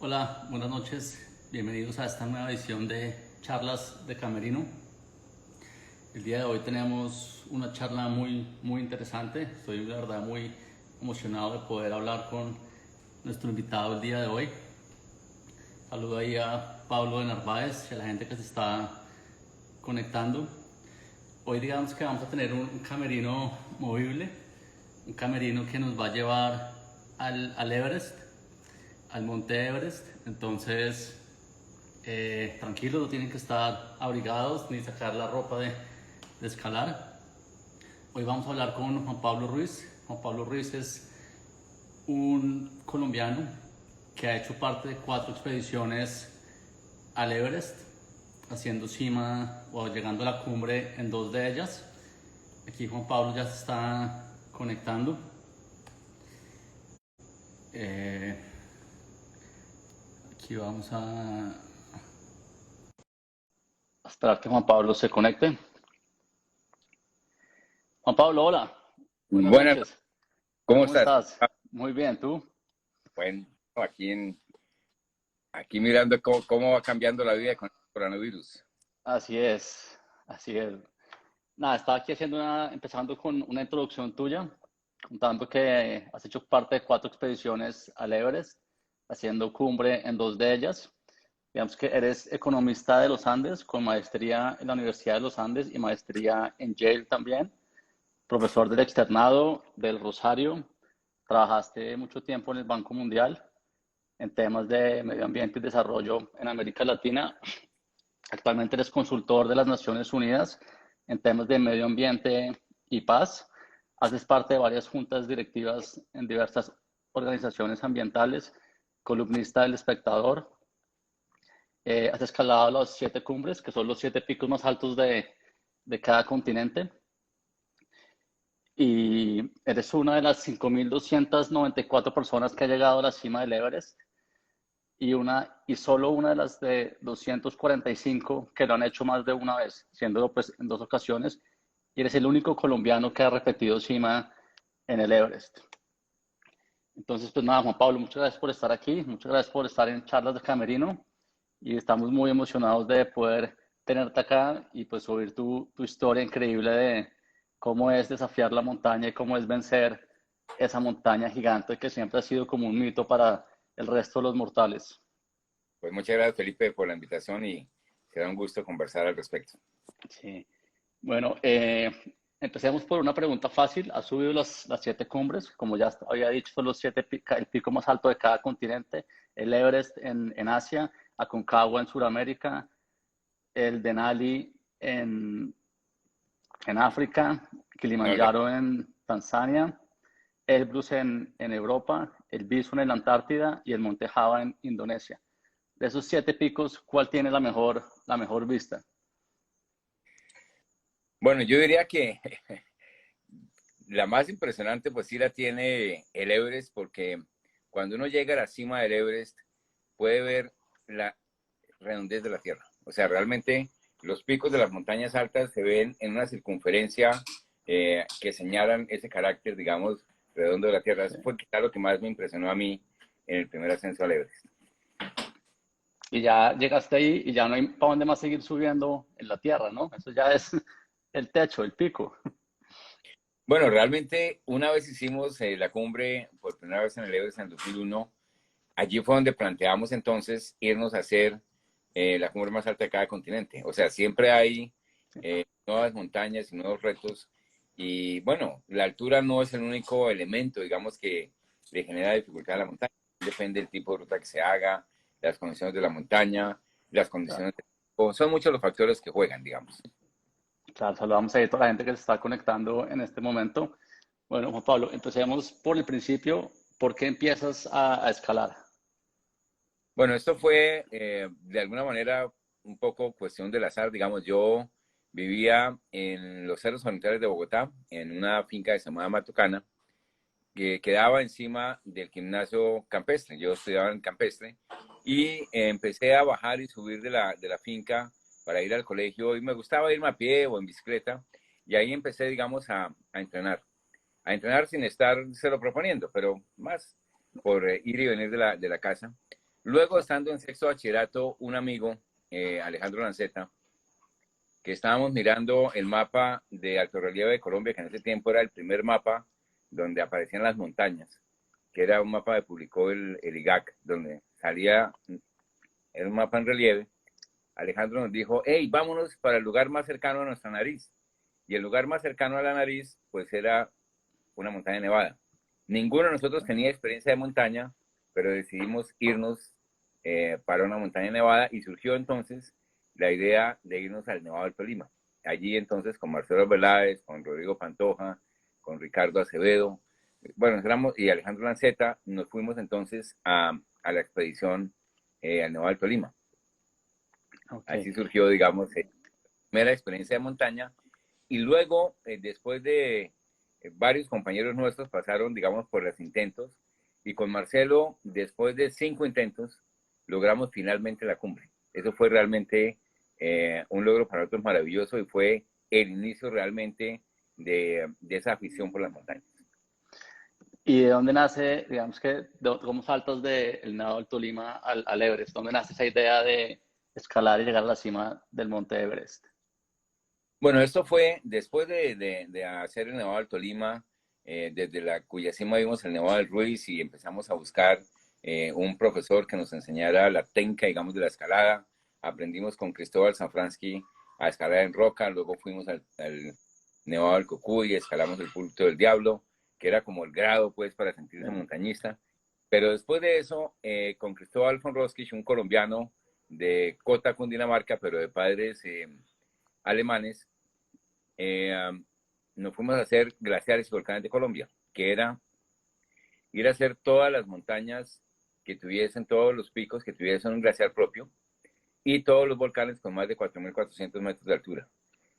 Hola, buenas noches. Bienvenidos a esta nueva edición de Charlas de Camerino. El día de hoy tenemos una charla muy interesante. Estoy de verdad muy emocionado de poder hablar con nuestro invitado el día de hoy. Saludo ahí a Pablo de Narváez y a la gente que se está conectando. Hoy digamos que vamos a tener un camerino movible, un camerino que nos va a llevar al Everest, al Monte Everest. Entonces, tranquilos, no tienen que estar abrigados ni sacar la ropa de escalar. Hoy vamos a hablar con Juan Pablo Ruiz. Juan Pablo Ruiz es un colombiano que ha hecho parte de 4 expediciones al Everest, haciendo cima o llegando a la cumbre en 2 de ellas. Aquí Juan Pablo ya se está conectando. Aquí vamos a esperar que Juan Pablo se conecte. Juan Pablo, hola. Buenas Buenas, noches. ¿cómo ¿Cómo estás? estás? Muy bien, ¿tú? Bueno, aquí mirando cómo va cambiando la vida con el coronavirus. Así es, así es. Nada, estaba aquí empezando con una introducción tuya, contando que has hecho parte de 4 expediciones al Everest, haciendo cumbre en 2 de ellas. Digamos que eres economista de los Andes, con maestría en la Universidad de los Andes y maestría en Yale también, profesor del externado del Rosario, trabajaste mucho tiempo en el Banco Mundial en temas de medio ambiente y desarrollo en América Latina. Actualmente eres consultor de las Naciones Unidas en temas de medio ambiente y paz. Haces parte de varias juntas directivas en diversas organizaciones ambientales, columnista del Espectador. Has escalado las 7 cumbres, que son los 7 picos más altos de cada continente. Y eres una de las 5.294 personas que ha llegado a la cima del Everest y solo una de las de 245 que lo han hecho más de una vez, siendo pues en 2 ocasiones, y eres el único colombiano que ha repetido cima en el Everest. Entonces, pues nada, Juan Pablo, muchas gracias por estar aquí, muchas gracias por estar en Charlas de Camerino, y estamos muy emocionados de poder tenerte acá y pues oír tu historia increíble de cómo es desafiar la montaña y cómo es vencer esa montaña gigante que siempre ha sido como un mito para el resto de los mortales. Pues muchas gracias, Felipe, por la invitación y será un gusto conversar al respecto. Sí. Bueno, empecemos por una pregunta fácil. ¿Has subido las 7 cumbres? Como ya había dicho, son los 7, el pico más alto de cada continente. El Everest en Asia, Aconcagua en Sudamérica, el Denali en África, No, Kilimanjaro en Tanzania, Elbrus en Europa, el Bison en la Antártida y el Monte Java en Indonesia. De esos 7 picos, ¿cuál tiene la mejor vista? bueno, yo diría que la más impresionante pues sí la tiene el Everest, porque cuando uno llega a la cima del Everest puede ver la redondez de la Tierra. O sea, realmente los picos de las montañas altas se ven en una circunferencia que señalan ese carácter, digamos, redondo de la Tierra. Eso fue quizá lo que más me impresionó a mí en el primer ascenso al Everest. Y ya llegaste ahí y ya no hay para dónde más seguir subiendo en la tierra, ¿no? Eso ya es el techo, el pico. Bueno, realmente una vez hicimos la cumbre por primera vez en el Everest en 2001. Allí fue donde planteamos entonces irnos a hacer la cumbre más alta de cada continente. O sea, siempre hay nuevas montañas y nuevos retos. Y bueno, la altura no es el único elemento, digamos, que le genera dificultad a la montaña. Depende del tipo de ruta que se haga, las condiciones de la montaña, las Claro, condiciones de tiempo. Son muchos los factores que juegan, digamos. claro, saludamos a toda la gente que se está conectando en este momento. Bueno, Juan Pablo, empecemos por el principio. ¿Por qué empiezas a escalar? Bueno, esto fue de alguna manera un poco cuestión del azar. Digamos, yo vivía en los cerros orientales de Bogotá, en una finca que se llamaba Matucana, que quedaba encima del gimnasio campestre. Yo estudiaba en campestre y empecé a bajar y subir de la finca para ir al colegio y me gustaba irme a pie o en bicicleta y ahí empecé, digamos, a entrenar sin estar se lo proponiendo, pero más por ir y venir de la casa. Luego, estando en sexto bachillerato, un amigo, Alejandro Lanceta, que estábamos mirando el mapa de alto relieve de Colombia, que en ese tiempo era el primer mapa donde aparecían las montañas, que era un mapa que publicó el IGAC, donde salía, era un mapa en relieve. Alejandro nos dijo, hey, vámonos para el lugar más cercano a nuestra nariz. Y el lugar más cercano a la nariz, pues era una montaña nevada. Ninguno de nosotros tenía experiencia de montaña, pero decidimos irnos para una montaña nevada y surgió entonces la idea de irnos al Nevado del Tolima. Allí entonces con Marcelo Veláez, con Rodrigo Pantoja, con Ricardo Acevedo, bueno, éramos, y Alejandro Lanceta, nos fuimos entonces a la expedición al Nevado del Tolima. Ok. Así surgió, digamos, primera experiencia de montaña. Y luego, después de varios compañeros nuestros pasaron, digamos, por los intentos. Y con Marcelo, después de 5 intentos, logramos finalmente la cumbre. Eso fue realmente un logro para nosotros maravilloso y fue el inicio realmente de esa afición por las montañas. ¿Y de dónde nace, digamos que, cómo saltas del Nevado del Tolima al Everest? ¿Dónde nace esa idea de escalar y llegar a la cima del monte Everest? Bueno, esto fue después de hacer el Nevado del Tolima, desde cuya cima vimos el Nevado del Ruiz y empezamos a buscar un profesor que nos enseñara la técnica, digamos, de la escalada. Aprendimos con Cristóbal Safransky a escalar en roca, luego fuimos al Nevado del Cocuy, escalamos el Pulto del Diablo, que era como el grado, pues, para sentirse montañista. Pero después de eso, con Cristóbal von Roskilch, un colombiano de Cota, Cundinamarca, pero de padres alemanes, nos fuimos a hacer glaciares y volcanes de Colombia, que era ir a hacer todas las montañas que tuviesen, todos los picos que tuviesen un glaciar propio y todos los volcanes con más de 4.400 metros de altura.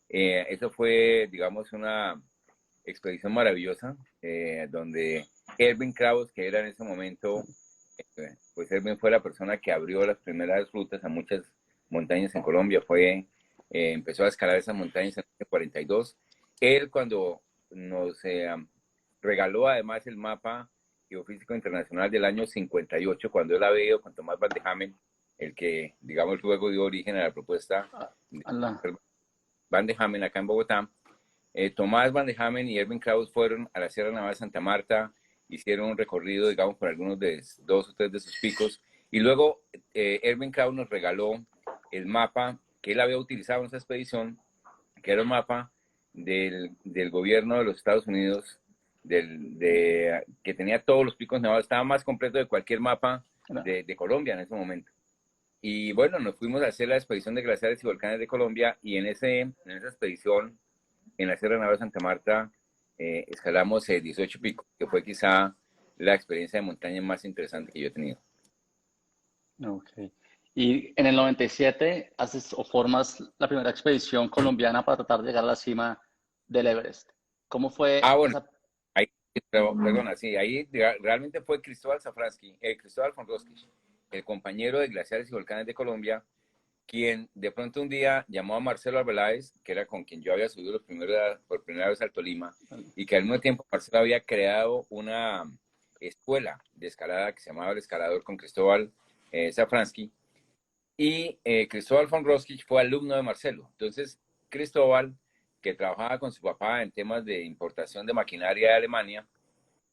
Eso fue, digamos, una expedición maravillosa, donde Erwin Kraus, que era en ese momento, pues Erwin fue la persona que abrió las primeras rutas a muchas montañas en Colombia, empezó a escalar esas montañas en el 42. Él cuando nos regaló además el mapa geofísico internacional del año 58, cuando él había ido con Tomás Van de Hamen, el que, digamos, luego dio origen a la propuesta de Van de Hamen acá en Bogotá. Tomás Van de Hamen y Erwin Kraus fueron a la Sierra Nevada de Santa Marta, hicieron un recorrido, digamos, por algunos de 2 o 3 de sus picos, y luego Erwin Kraus nos regaló el mapa que él había utilizado en esa expedición, que era un mapa del gobierno de los Estados Unidos, que tenía todos los picos nevados, estaba más completo de cualquier mapa de Colombia en ese momento. Y bueno, nos fuimos a hacer la expedición de glaciares y volcanes de Colombia, y en esa expedición, en la Sierra Nevada de Santa Marta, escalamos 18 picos, que fue quizá la experiencia de montaña más interesante que yo he tenido. Ok. Y en el 97 haces o formas la primera expedición colombiana para tratar de llegar a la cima del Everest. ¿Cómo fue Bueno, esa? ahí, perdona, sí, ahí realmente fue Cristóbal Safransky, Cristóbal von Roskilch, el compañero de Glaciares y Volcanes de Colombia, quien de pronto un día llamó a Marcelo Arbeláez, que era con quien yo había subido por primera vez al Tolima, y que al mismo tiempo Marcelo había creado una escuela de escalada que se llamaba El Escalador con Cristóbal Safransky, y Cristóbal von Roskilch fue alumno de Marcelo. Entonces, Cristóbal, que trabajaba con su papá en temas de importación de maquinaria de Alemania,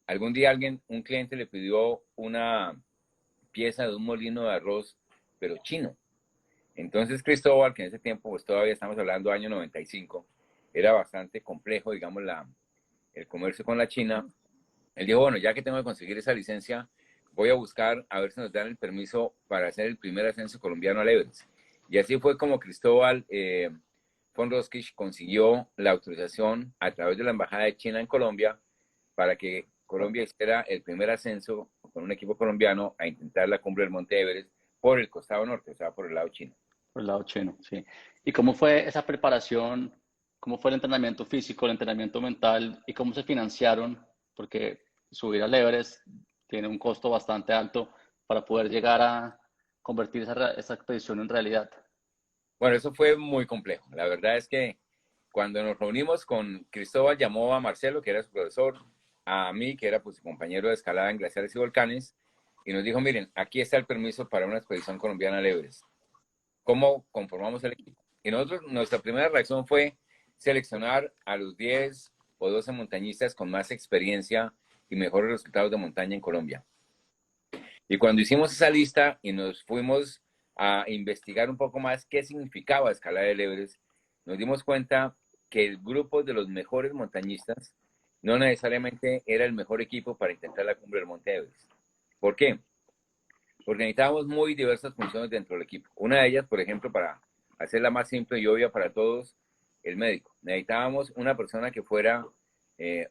algún día un cliente le pidió una pieza de un molino de arroz, pero chino. Entonces Cristóbal, que en ese tiempo, pues todavía estamos hablando año 95, era bastante complejo, digamos, el comercio con la China. Él dijo, bueno, ya que tengo que conseguir esa licencia, voy a buscar a ver si nos dan el permiso para hacer el primer ascenso colombiano al Everest. Y así fue como Cristóbal von Roskilch consiguió la autorización a través de la Embajada de China en Colombia para que Colombia hiciera el primer ascenso con un equipo colombiano a intentar la cumbre del Monte Everest por el costado norte, o sea, por el lado chino. Por el lado chino, sí. ¿Y cómo fue esa preparación? ¿Cómo fue el entrenamiento físico, el entrenamiento mental y cómo se financiaron? Porque subir al Everest tiene un costo bastante alto para poder llegar a convertir esa expedición en realidad. Bueno, eso fue muy complejo. La verdad es que cuando nos reunimos con Cristóbal, llamó a Marcelo, que era su profesor, a mí, que era pues, su compañero de escalada en glaciares y volcanes, y nos dijo, miren, aquí está el permiso para una expedición colombiana al Everest. ¿Cómo conformamos el equipo? Y nosotros, nuestra primera reacción fue seleccionar a los 10 o 12 montañistas con más experiencia y mejores resultados de montaña en Colombia. Y cuando hicimos esa lista y nos fuimos a investigar un poco más qué significaba escalar el Everest, nos dimos cuenta que el grupo de los mejores montañistas no necesariamente era el mejor equipo para intentar la cumbre del Monte Everest. ¿Por qué? Porque necesitábamos muy diversas funciones dentro del equipo. Una de ellas, por ejemplo, para hacerla más simple y obvia para todos, el médico. Necesitábamos una persona que fuera,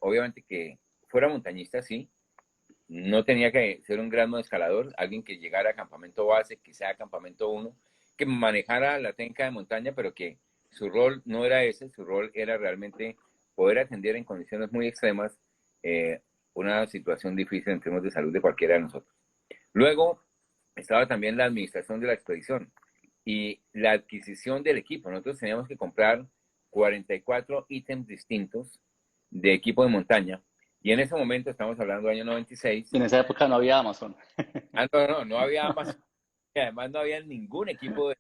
obviamente que fuera montañista, sí, no tenía que ser un gran escalador, alguien que llegara a campamento base, que sea campamento 1, que manejara la técnica de montaña, pero que su rol no era ese, su rol era realmente poder atender en condiciones muy extremas una situación difícil en términos de salud de cualquiera de nosotros. Luego estaba también la administración de la expedición y la adquisición del equipo. Nosotros teníamos que comprar 44 ítems distintos de equipo de montaña. Y en ese momento, estamos hablando del año 96. Y en esa época no había Amazon. No había más. Además, no había ningún equipo de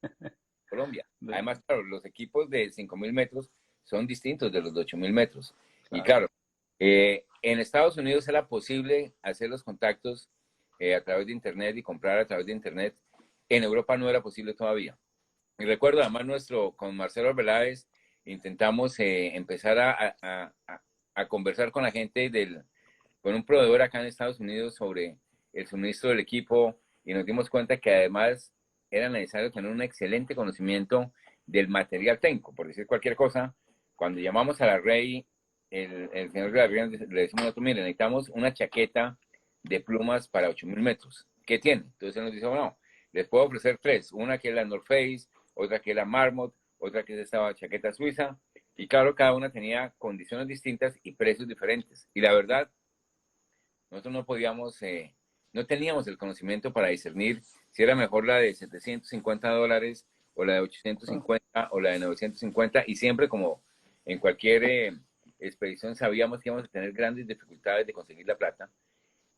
Colombia. Además, claro, los equipos de 5.000 metros son distintos de los de 8.000 metros. Claro. Y claro, en Estados Unidos era posible hacer los contactos a través de Internet y comprar a través de Internet. En Europa no era posible todavía. Y recuerdo, además, con Marcelo Arbeláez intentamos empezar a conversar con la gente con un proveedor acá en Estados Unidos sobre el suministro del equipo y nos dimos cuenta que además era necesario tener un excelente conocimiento del material técnico. Por decir cualquier cosa, cuando llamamos a la Rey, el señor de la Rey le decimos nosotros, miren, necesitamos una chaqueta de plumas para 8.000 metros. ¿Qué tiene? Entonces él nos dice, bueno, les puedo ofrecer 3. Una que es la North Face, otra que es la Marmot, otra que es esta chaqueta suiza. Y claro, cada una tenía condiciones distintas y precios diferentes. Y la verdad, nosotros no podíamos, no teníamos el conocimiento para discernir si era mejor la de $750 o la de 850 o la de 950. Y siempre, como en cualquier expedición, sabíamos que íbamos a tener grandes dificultades de conseguir la plata.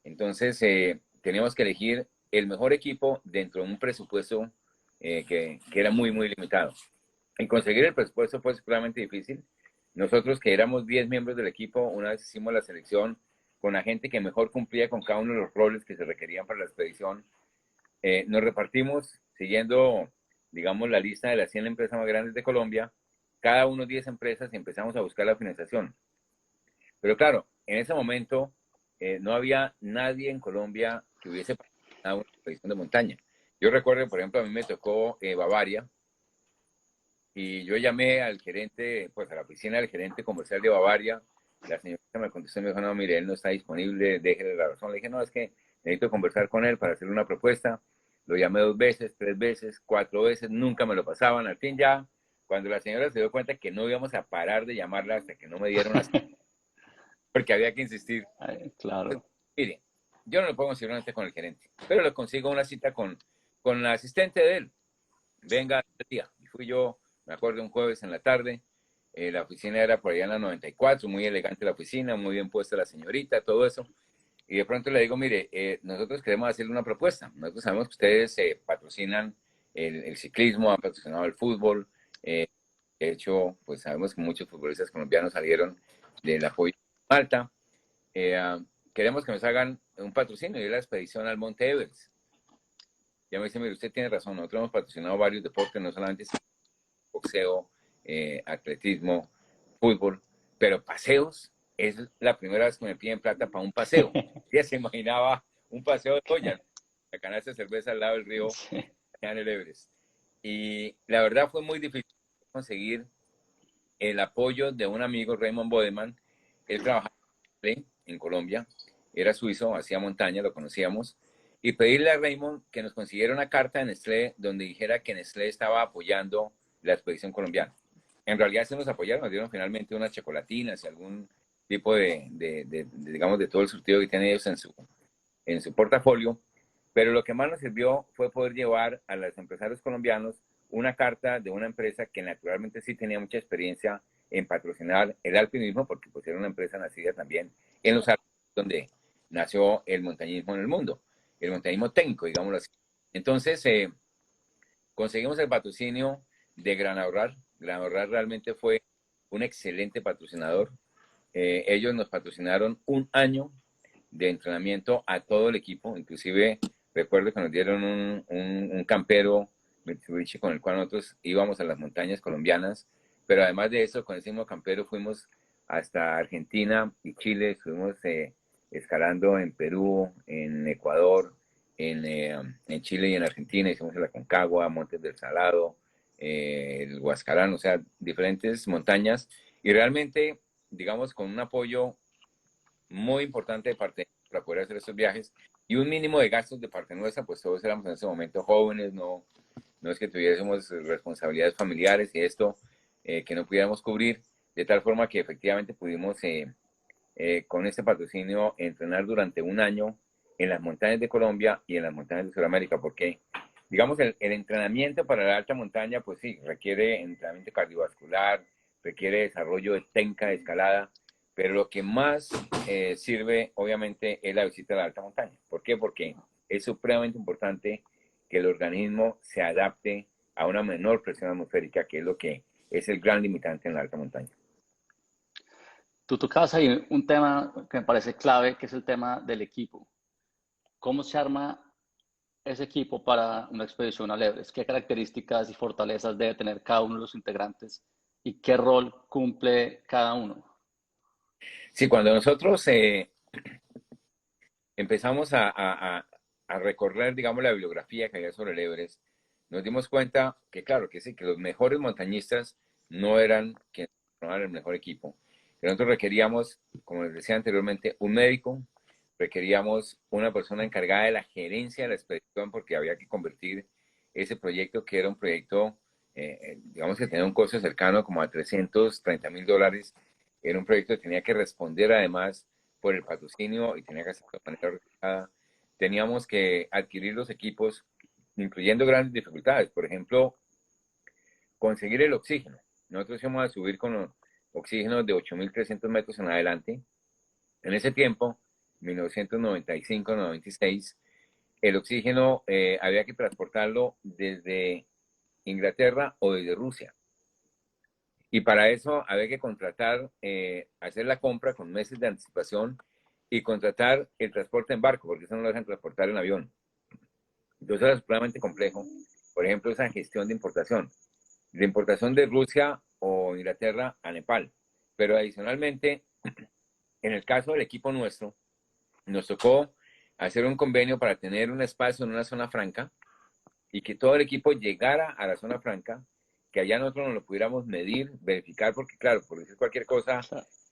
Entonces, teníamos que elegir el mejor equipo dentro de un presupuesto que era muy, muy limitado. Y conseguir el presupuesto fue realmente difícil. Nosotros, que éramos 10 miembros del equipo, una vez hicimos la selección con la gente que mejor cumplía con cada uno de los roles que se requerían para la expedición. Nos repartimos siguiendo, digamos, la lista de las 100 empresas más grandes de Colombia, cada uno 10 empresas y empezamos a buscar la financiación. Pero claro, en ese momento no había nadie en Colombia que hubiese patrocinado una expedición de montaña. Yo recuerdo, por ejemplo, a mí me tocó Bavaria y yo llamé al gerente, pues a la oficina del gerente comercial de Bavaria. La señorita me contestó y me dijo, no, mire, él no está disponible, déjele la razón. Le dije, no, es que necesito conversar con él para hacerle una propuesta. Lo llamé 2 veces, 3 veces, 4 veces, nunca me lo pasaban. Al fin ya, cuando la señora se dio cuenta que no íbamos a parar de llamarla hasta que no me dieron las... porque había que insistir. Ay, claro. Entonces, mire, yo no le puedo conseguir una cita con el gerente, pero le consigo una cita con la asistente de él. Venga el día. Y fui yo, me acuerdo, un jueves en la tarde. La oficina era por allá en la 94, muy elegante la oficina, muy bien puesta la señorita, todo eso. Y de pronto le digo, mire, nosotros queremos hacerle una propuesta. Nosotros sabemos que ustedes patrocinan el ciclismo, han patrocinado el fútbol. De hecho, pues sabemos que muchos futbolistas colombianos salieron del apoyo de Malta. Queremos que nos hagan un patrocinio y la expedición al Monte Everest. Ya me dice, mire, usted tiene razón, nosotros hemos patrocinado varios deportes, no solamente boxeo, atletismo, fútbol, pero paseos, es la primera vez que me piden plata para un paseo. Ya se imaginaba un paseo de olla, la canasta de cerveza al lado del río, allá en el Everest. Y la verdad fue muy difícil conseguir el apoyo de un amigo, Raymond Bodeman. Él trabajaba en Colombia, era suizo, hacía montaña, lo conocíamos, y pedirle a Raymond que nos consiguiera una carta de Nestlé donde dijera que Nestlé estaba apoyando la expedición colombiana. En realidad se nos apoyaron, nos dieron finalmente unas chocolatinas y algún tipo digamos, de todo el surtido que tienen ellos en su portafolio, pero lo que más nos sirvió fue poder llevar a los empresarios colombianos una carta de una empresa que naturalmente sí tenía mucha experiencia en patrocinar el alpinismo, porque pues era una empresa nacida también en los Alpes, donde nació el montañismo en el mundo. el montañismo técnico, digámoslo así. Entonces, conseguimos el patrocinio de Gran Ahorrar. Gran Ahorrar realmente fue un excelente patrocinador. Ellos nos patrocinaron un año de entrenamiento a todo el equipo, inclusive recuerdo que nos dieron un campero Mitsubishi con el cual nosotros íbamos a las montañas colombianas, pero además de eso, con ese mismo campero fuimos hasta Argentina y Chile, estuvimos escalando en Perú, en Ecuador, en Chile y en Argentina, hicimos el Aconcagua, Montes del Salado, el Huascarán, o sea, diferentes montañas, y realmente, digamos, con un apoyo muy importante de parte para poder hacer estos viajes y un mínimo de gastos de parte nuestra, pues todos éramos en ese momento jóvenes, no es que tuviésemos responsabilidades familiares y esto que no pudiéramos cubrir, de tal forma que efectivamente pudimos con este patrocinio entrenar durante un año en las montañas de Colombia y en las montañas de Sudamérica, porque digamos el entrenamiento para la alta montaña, pues sí, requiere entrenamiento cardiovascular, requiere desarrollo de técnica de escalada, pero lo que más sirve, obviamente, es la visita a la alta montaña. ¿Por qué? Porque es supremamente importante que el organismo se adapte a una menor presión atmosférica, que es lo que es el gran limitante en la alta montaña. Tú tocabas ahí un tema que me parece clave, que es el tema del equipo. ¿Cómo se arma ese equipo para una expedición al Everest? ¿Qué características y fortalezas debe tener cada uno de los integrantes y qué rol cumple cada uno? Sí, cuando nosotros empezamos a recorrer, digamos, la bibliografía que había sobre el Everest, nos dimos cuenta que, claro, que sí, que los mejores montañistas no eran quienes formaban el mejor equipo. Que nosotros requeríamos, como les decía anteriormente, un médico, requeríamos una persona encargada de la gerencia de la expedición, porque había que convertir ese proyecto, que era un proyecto, digamos que tenía un costo cercano como a $330,000. Era un proyecto que tenía que responder además por el patrocinio y tenía que hacerlo de manera organizada. Teníamos que adquirir los equipos, incluyendo grandes dificultades. Por ejemplo, conseguir el oxígeno. Nosotros íbamos a subir con oxígeno de 8.300 metros en adelante. En ese tiempo, 1995-96, el oxígeno había que transportarlo desde Inglaterra o desde Rusia. Y para eso había que contratar, hacer la compra con meses de anticipación y contratar el transporte en barco, porque eso no lo dejan transportar en avión. Entonces era supremamente complejo. Por ejemplo, esa gestión de importación de Rusia o Inglaterra a Nepal. Pero adicionalmente, en el caso del equipo nuestro, nos tocó hacer un convenio para tener un espacio en una zona franca y que todo el equipo llegara a la zona franca, que allá nosotros nos lo pudiéramos medir, verificar, porque claro, por decir cualquier cosa,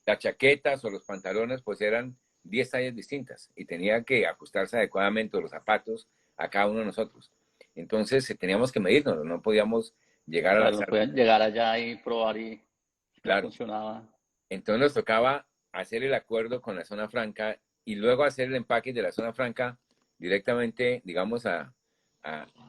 las chaquetas o los pantalones pues eran 10 tallas distintas y tenía que ajustarse adecuadamente los zapatos a cada uno de nosotros. Entonces teníamos que medirnos, no podíamos llegar a la Claro, no sala. pueden llegar allá y probar y no Claro, funcionaba. entonces nos tocaba hacer el acuerdo con la zona franca y luego hacer el empaque de la zona franca directamente, digamos, a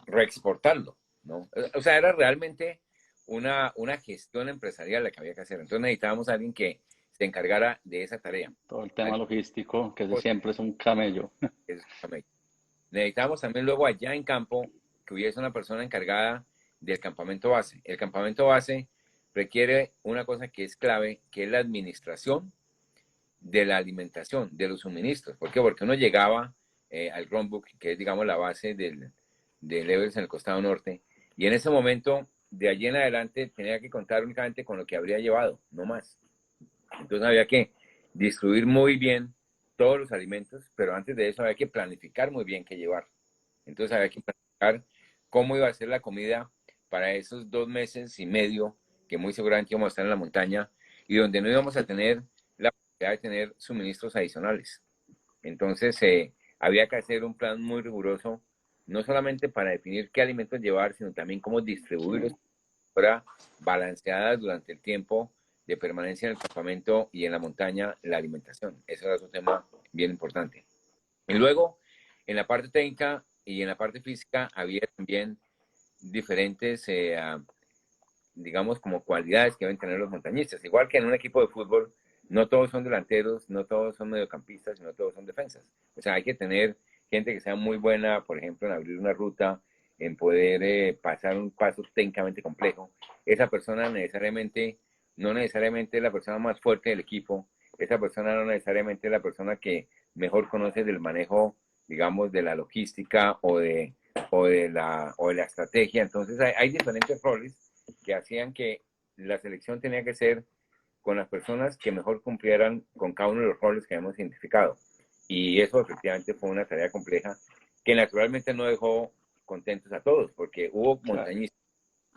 reexportarlo, ¿no? O sea, era realmente una gestión empresarial la que había que hacer. Entonces necesitábamos a alguien que se encargara de esa tarea. Todo el tema logístico, que siempre es un camello. Necesitábamos también luego allá en campo que hubiese una persona encargada del campamento base. El campamento base requiere una cosa que es clave, que es la administración de la alimentación, de los suministros. ¿Por qué? Porque uno llegaba al Chromebook, que es, digamos, la base del Everest en el costado norte, y en ese momento, de allí en adelante, tenía que contar únicamente con lo que habría llevado, no más. Entonces había que distribuir muy bien todos los alimentos, pero antes de eso había que planificar muy bien qué llevar. Entonces había que planificar cómo iba a ser la comida para esos 2 meses y medio que muy seguramente íbamos a estar en la montaña y donde no íbamos a tener la posibilidad de tener suministros adicionales. Entonces había que hacer un plan muy riguroso, no solamente para definir qué alimentos llevar, sino también cómo distribuirlos Sí. para balanceadas durante el tiempo de permanencia en el campamento y en la montaña, la alimentación. Eso era otro tema bien importante. Y luego, en la parte técnica y en la parte física, había también diferentes, digamos, como cualidades que deben tener los montañistas. Igual que en un equipo de fútbol, no todos son delanteros, no todos son mediocampistas, no todos son defensas. O sea, hay que tener gente que sea muy buena, por ejemplo, en abrir una ruta, en poder pasar un paso técnicamente complejo. Esa persona necesariamente, no necesariamente es la persona más fuerte del equipo, esa persona no necesariamente es la persona que mejor conoce del manejo, digamos, de la logística o de la estrategia. Entonces hay diferentes roles que hacían que la selección tenía que ser con las personas que mejor cumplieran con cada uno de los roles que hemos identificado. Y eso efectivamente fue una tarea compleja que naturalmente no dejó contentos a todos, porque hubo montañistas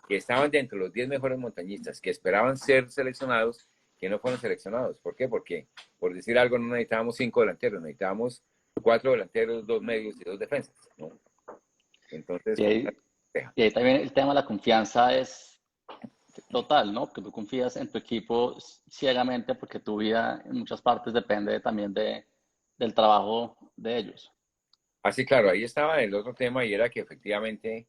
que estaban dentro de los 10 mejores montañistas que esperaban ser seleccionados, que no fueron seleccionados. ¿Por qué? Porque, por decir algo, no necesitábamos 5 delanteros, necesitábamos 4 delanteros, 2 medios y 2 defensas, ¿no? Entonces, Y ahí, y ahí también el tema de la confianza es total, ¿no? Que tú confías en tu equipo ciegamente porque tu vida en muchas partes depende también del trabajo de ellos. así claro, ahí estaba el otro tema y era que efectivamente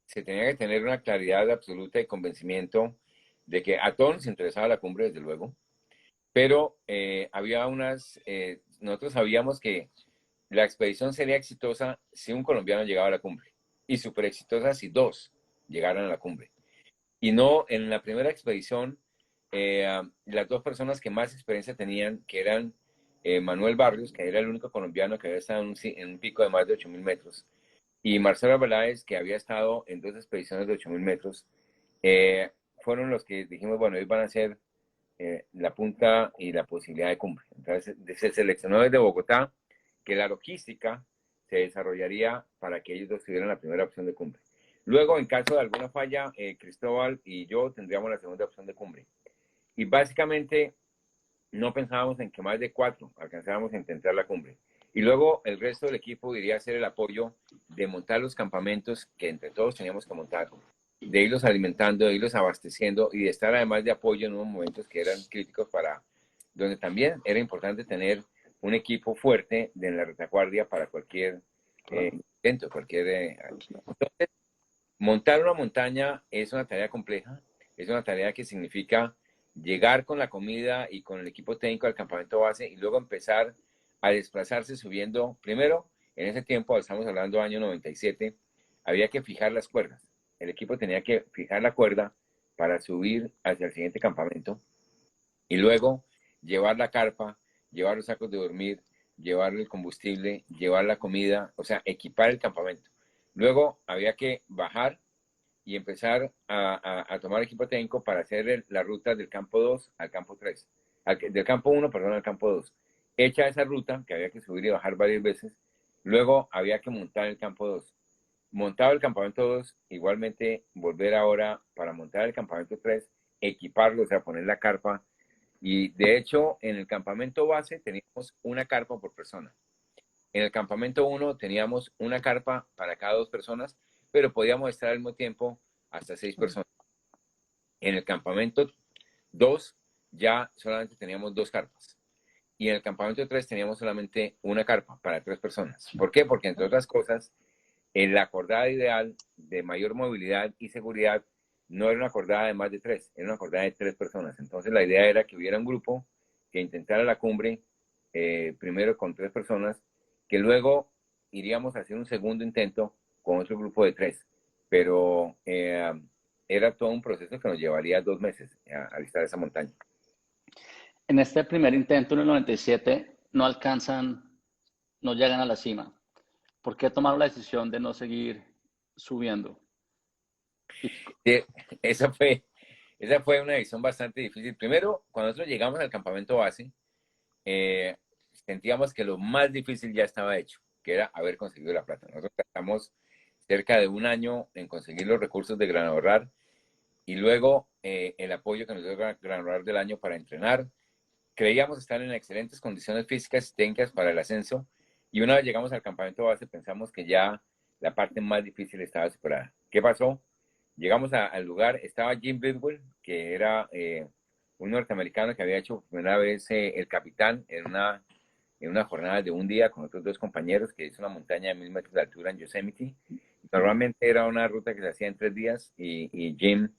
se tenía que tener una claridad absoluta y convencimiento de que a todos nos interesaba la cumbre, desde luego, pero había nosotros sabíamos que la expedición sería exitosa si un colombiano llegaba a la cumbre y súper exitosa si dos llegaran a la cumbre. Y no en la primera expedición, las dos personas que más experiencia tenían, que eran Manuel Barrios, que era el único colombiano que había estado en un pico de más de 8.000 metros, y Marcelo Arbeláez, que había estado en dos expediciones de 8.000 metros, eh, fueron los que dijimos, bueno, ellos van a ser la punta y la posibilidad de cumbre. Entonces, se seleccionó desde Bogotá que la logística se desarrollaría para que ellos dos tuvieran la primera opción de cumbre. Luego, en caso de alguna falla, Cristóbal y yo tendríamos la segunda opción de cumbre. Y básicamente no pensábamos en que más de 4 alcanzábamos a intentar la cumbre. Y luego el resto del equipo iría a hacer el apoyo de montar los campamentos que entre todos teníamos que montar, de irlos alimentando, de irlos abasteciendo y de estar además de apoyo en unos momentos que eran críticos para, donde también era importante tener un equipo fuerte de la retaguardia para cualquier intento, entonces, montar una montaña es una tarea compleja, es una tarea que significa llegar con la comida y con el equipo técnico al campamento base y luego empezar a desplazarse subiendo. Primero, en ese tiempo, estamos hablando año 97, había que fijar las cuerdas. El equipo tenía que fijar la cuerda para subir hacia el siguiente campamento y luego llevar la carpa, llevar los sacos de dormir, llevar el combustible, llevar la comida, o sea, equipar el campamento. Luego había que bajar y empezar a tomar equipo técnico para hacer la ruta del campo 2 al campo 3, del campo 1, perdón, al campo 2. Hecha esa ruta, que había que subir y bajar varias veces, luego había que montar el campo 2. Montado el campamento 2, igualmente volver ahora para montar el campamento 3, equiparlo, o sea, poner la carpa. Y de hecho, en el campamento base teníamos una carpa por persona. En el campamento 1 teníamos una carpa para cada 2 personas, pero podíamos estar al mismo tiempo hasta 6 personas. En el campamento 2 ya solamente teníamos 2 carpas. Y en el campamento 3 teníamos solamente una carpa para 3 personas. ¿Por qué? Porque entre otras cosas, la acordada ideal de mayor movilidad y seguridad no era una acordada de más de 3, era una acordada de 3 personas. Entonces la idea era que hubiera un grupo que intentara la cumbre primero con 3 personas, que luego iríamos a hacer un segundo intento con otro grupo de 3. Pero era todo un proceso que nos llevaría 2 meses a alistar esa montaña. En este primer intento en el 97 no no llegan a la cima. ¿Por qué tomaron la decisión de no seguir subiendo? Sí, esa fue una decisión bastante difícil. Primero, cuando nosotros llegamos al campamento base, eh, sentíamos que lo más difícil ya estaba hecho, que era haber conseguido la plata. Nosotros gastamos cerca de un año en conseguir los recursos de Gran Ahorrar y luego el apoyo que nos dio Gran Ahorrar del año para entrenar. Creíamos estar en excelentes condiciones físicas y técnicas para el ascenso y una vez llegamos al campamento base pensamos que ya la parte más difícil estaba superada. ¿Qué pasó? Llegamos al lugar, estaba Jim Bidwell, que era un norteamericano que había hecho por primera vez el capitán en una jornada de un día con otros 2 compañeros, que hizo una montaña de 1.000 metros de altura en Yosemite. Normalmente era una ruta que se hacía en 3 días y Jim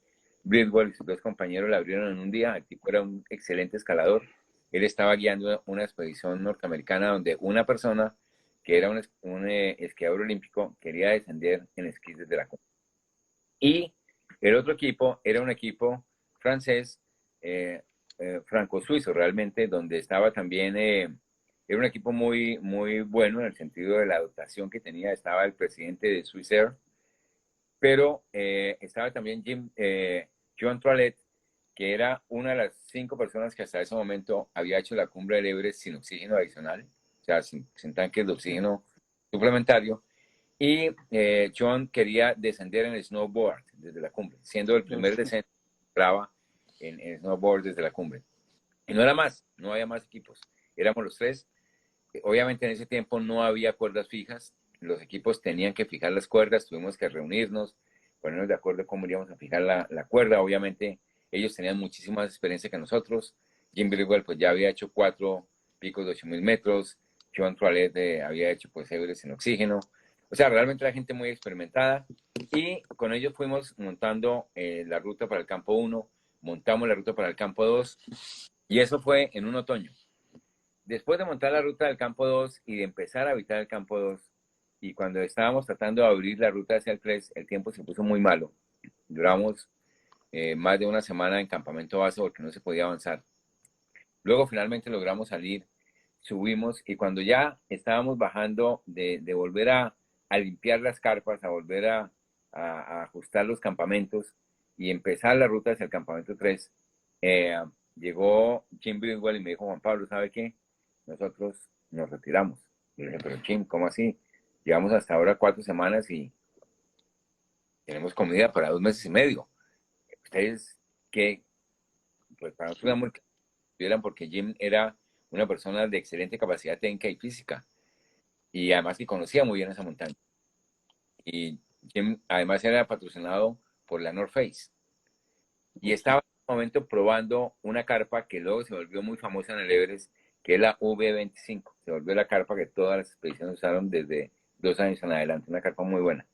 Bridwell y sus 2 compañeros la abrieron en un día. El tipo era un excelente escalador. Él estaba guiando una expedición norteamericana donde una persona que era un esquiador olímpico, quería descender en esquí desde la cumbre. Y el otro equipo era un equipo francés, franco-suizo realmente, donde estaba también, era un equipo muy, muy bueno en el sentido de la dotación que tenía. Estaba el presidente de Swissair, pero estaba también Joan Toilette, que era una de las 5 personas que hasta ese momento había hecho la cumbre del Everest sin oxígeno adicional, o sea, sin tanques de oxígeno suplementario. Y John quería descender en el snowboard desde la cumbre, siendo el primer descenso que graba en snowboard desde la cumbre. Y no era más, no había más equipos, éramos los 3. Obviamente en ese tiempo no había cuerdas fijas, los equipos tenían que fijar las cuerdas, tuvimos que reunirnos, ponernos de acuerdo cómo íbamos a fijar la cuerda. Obviamente ellos tenían muchísima más experiencia que nosotros. Jim Bridwell pues ya había hecho 4 picos de 8.000 metros, Joan Toilette había hecho pues Everest sin oxígeno. O sea, realmente la gente muy experimentada, y con ellos fuimos montando la ruta para el campo 1, montamos la ruta para el campo 2, y eso fue en un otoño. Después de montar la ruta del campo 2 y de empezar a habitar el campo 2, y cuando estábamos tratando de abrir la ruta hacia el 3, el tiempo se puso muy malo. Duramos más de una semana en campamento base porque no se podía avanzar. Luego finalmente logramos salir, subimos, y cuando ya estábamos bajando de volver a limpiar las carpas, a volver a ajustar los campamentos y empezar la ruta hacia el campamento 3, llegó Jim Bridwell y me dijo: Juan Pablo, ¿sabe qué? Nosotros nos retiramos. Y le dije: pero Jim, ¿cómo así? Llevamos hasta ahora 4 semanas y tenemos comida para 2 meses y medio. Ustedes, ¿qué? Pues para nosotros era muy claro, porque Jim era una persona de excelente capacidad técnica y física, y además que conocía muy bien esa montaña. Y Jim además era patrocinado por la North Face. Y estaba en ese momento probando una carpa que luego se volvió muy famosa en el Everest, que es la V25. Se volvió la carpa que todas las expediciones usaron desde 2 años en adelante, una carpa muy buena.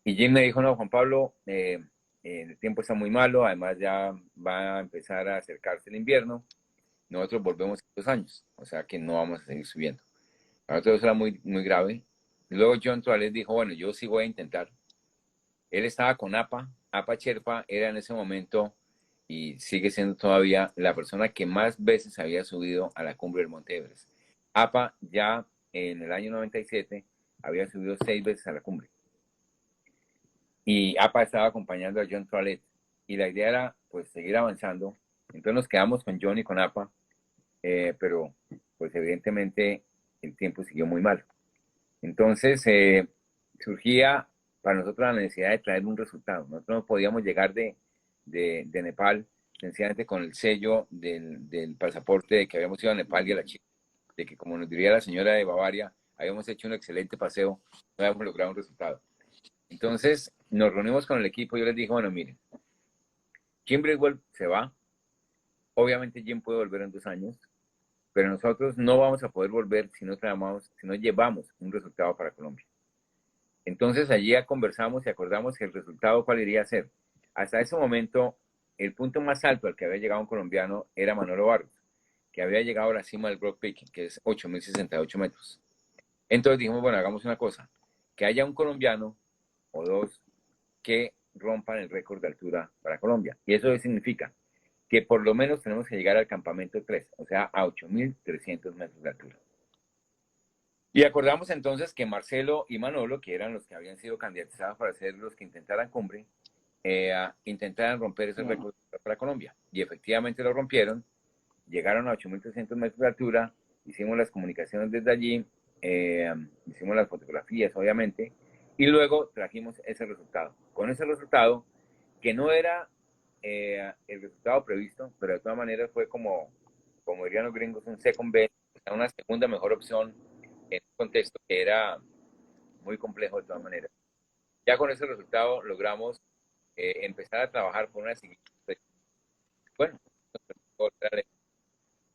Y Jim me dijo: no, Juan Pablo, el tiempo está muy malo, además ya va a empezar a acercarse el invierno, nosotros volvemos en 2 años, o sea que no vamos a seguir subiendo. Para nosotros eso era muy, muy grave. Y luego John Toilette dijo: bueno, yo sí voy a intentar. Él estaba con APA Sherpa era en ese momento, y sigue siendo todavía, la persona que más veces había subido a la cumbre del Monte Everest. APA ya en el año 97 había subido 6 veces a la cumbre. Y APA estaba acompañando a John Toilette. Y la idea era pues seguir avanzando. Entonces nos quedamos con John y con APA, pero pues evidentemente el tiempo siguió muy mal. Entonces surgía para nosotros la necesidad de traer un resultado. Nosotros no podíamos llegar de Nepal sencillamente con el sello del pasaporte de que habíamos ido a Nepal y a la China, de que, como nos diría la señora de Bavaria, habíamos hecho un excelente paseo, no habíamos logrado un resultado. Entonces nos reunimos con el equipo y yo les dije: bueno, miren, Jim Bridwell se va, obviamente Jim puede volver en 2 años, pero nosotros no vamos a poder volver si no llevamos un resultado para Colombia. Entonces allí ya conversamos y acordamos que el resultado cuál iría a ser. Hasta ese momento, el punto más alto al que había llegado un colombiano era Manolo Barros, que había llegado a la cima del Broad Peak, que es 8.068 metros. Entonces dijimos: bueno, hagamos una cosa, que haya un colombiano o 2 que rompan el récord de altura para Colombia. Y eso significa que por lo menos tenemos que llegar al campamento 3, o sea, a 8.300 metros de altura. Y acordamos entonces que Marcelo y Manolo, que eran los que habían sido candidatizados para ser los que intentaran cumbre, intentaran romper ese récord para Colombia. Y efectivamente lo rompieron, llegaron a 8.300 metros de altura, hicimos las comunicaciones desde allí, hicimos las fotografías, obviamente, y luego trajimos ese resultado. Con ese resultado, que no era el resultado previsto, pero de todas maneras fue como dirían los gringos, un second best, una segunda mejor opción en un contexto que era muy complejo de todas maneras. Ya con ese resultado logramos empezar a trabajar por una siguiente. Bueno,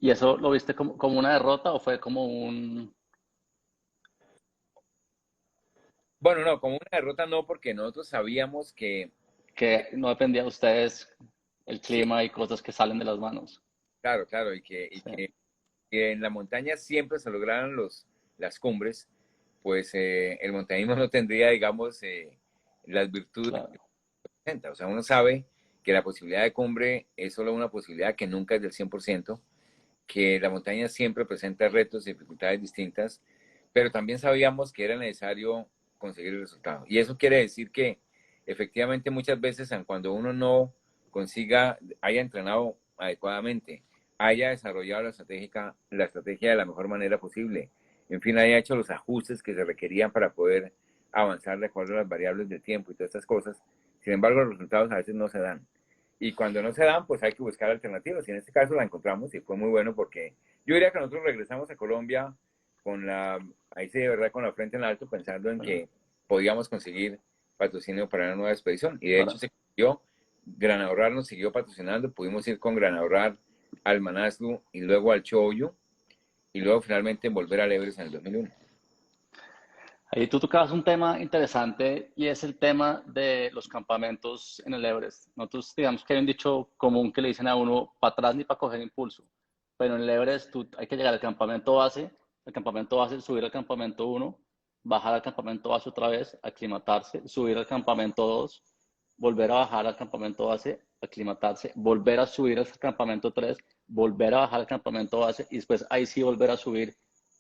¿Y eso lo viste como una derrota o fue como un... bueno, no, como una derrota no, porque nosotros sabíamos que no dependía de ustedes el sí, clima y cosas que salen de las manos? claro, claro, y Sí, que en la montaña siempre se lograron las cumbres, pues el montañismo no tendría, digamos, las virtudes Claro. que presenta. O sea, uno sabe que la posibilidad de cumbre es solo una posibilidad que nunca es del 100%, que la montaña siempre presenta retos y dificultades distintas, pero también sabíamos que era necesario conseguir el resultado. Y eso quiere decir que efectivamente muchas veces cuando uno no consiga, haya entrenado adecuadamente, haya desarrollado la estrategia de la mejor manera posible, en fin, haya hecho los ajustes que se requerían para poder avanzar de acuerdo a las variables del tiempo y todas estas cosas. Sin embargo, los resultados a veces no se dan. Y cuando no se dan, pues hay que buscar alternativas. Y en este caso la encontramos y fue muy bueno porque yo diría que nosotros regresamos a Colombia con ahí sí de verdad con la frente en alto, pensando en Bueno, que podíamos conseguir patrocinio para una nueva expedición. Y de hecho para, se consiguió, Gran Ahorrar nos siguió patrocinando, pudimos ir con Gran Ahorrar al Manaslu y luego al Choyu y luego finalmente volver al Everest en el 2001. ahí tú tocabas un tema interesante y es el tema de los campamentos en el Everest. Nosotros, digamos que hay un dicho común que le dicen a uno, para atrás ni para coger impulso. Pero en el Everest tú, hay que llegar al campamento base, subir al campamento uno, bajar al campamento base otra vez, aclimatarse, subir al campamento 2, volver a bajar al campamento base, aclimatarse, volver a subir al campamento 3, volver a bajar al campamento base y después ahí sí volver a subir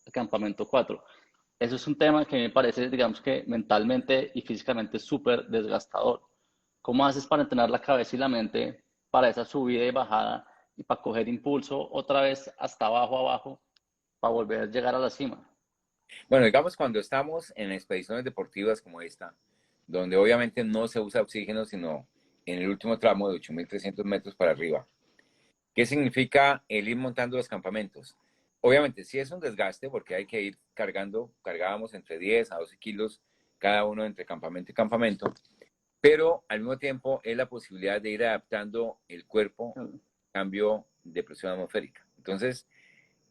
al campamento 4. Eso es un tema que me parece, digamos que mentalmente y físicamente súper desgastador. ¿Cómo haces para entrenar la cabeza y la mente para esa subida y bajada y para coger impulso otra vez hasta abajo, abajo, para volver a llegar a la cima? Bueno, digamos cuando estamos en expediciones deportivas como esta, donde obviamente no se usa oxígeno, sino en el último tramo de 8.300 metros para arriba. ¿Qué significa el ir montando los campamentos? Obviamente sí es un desgaste porque hay que ir cargábamos entre 10 a 12 kilos cada uno entre campamento y campamento, pero al mismo tiempo es la posibilidad de ir adaptando el cuerpo al cambio de presión atmosférica. Entonces,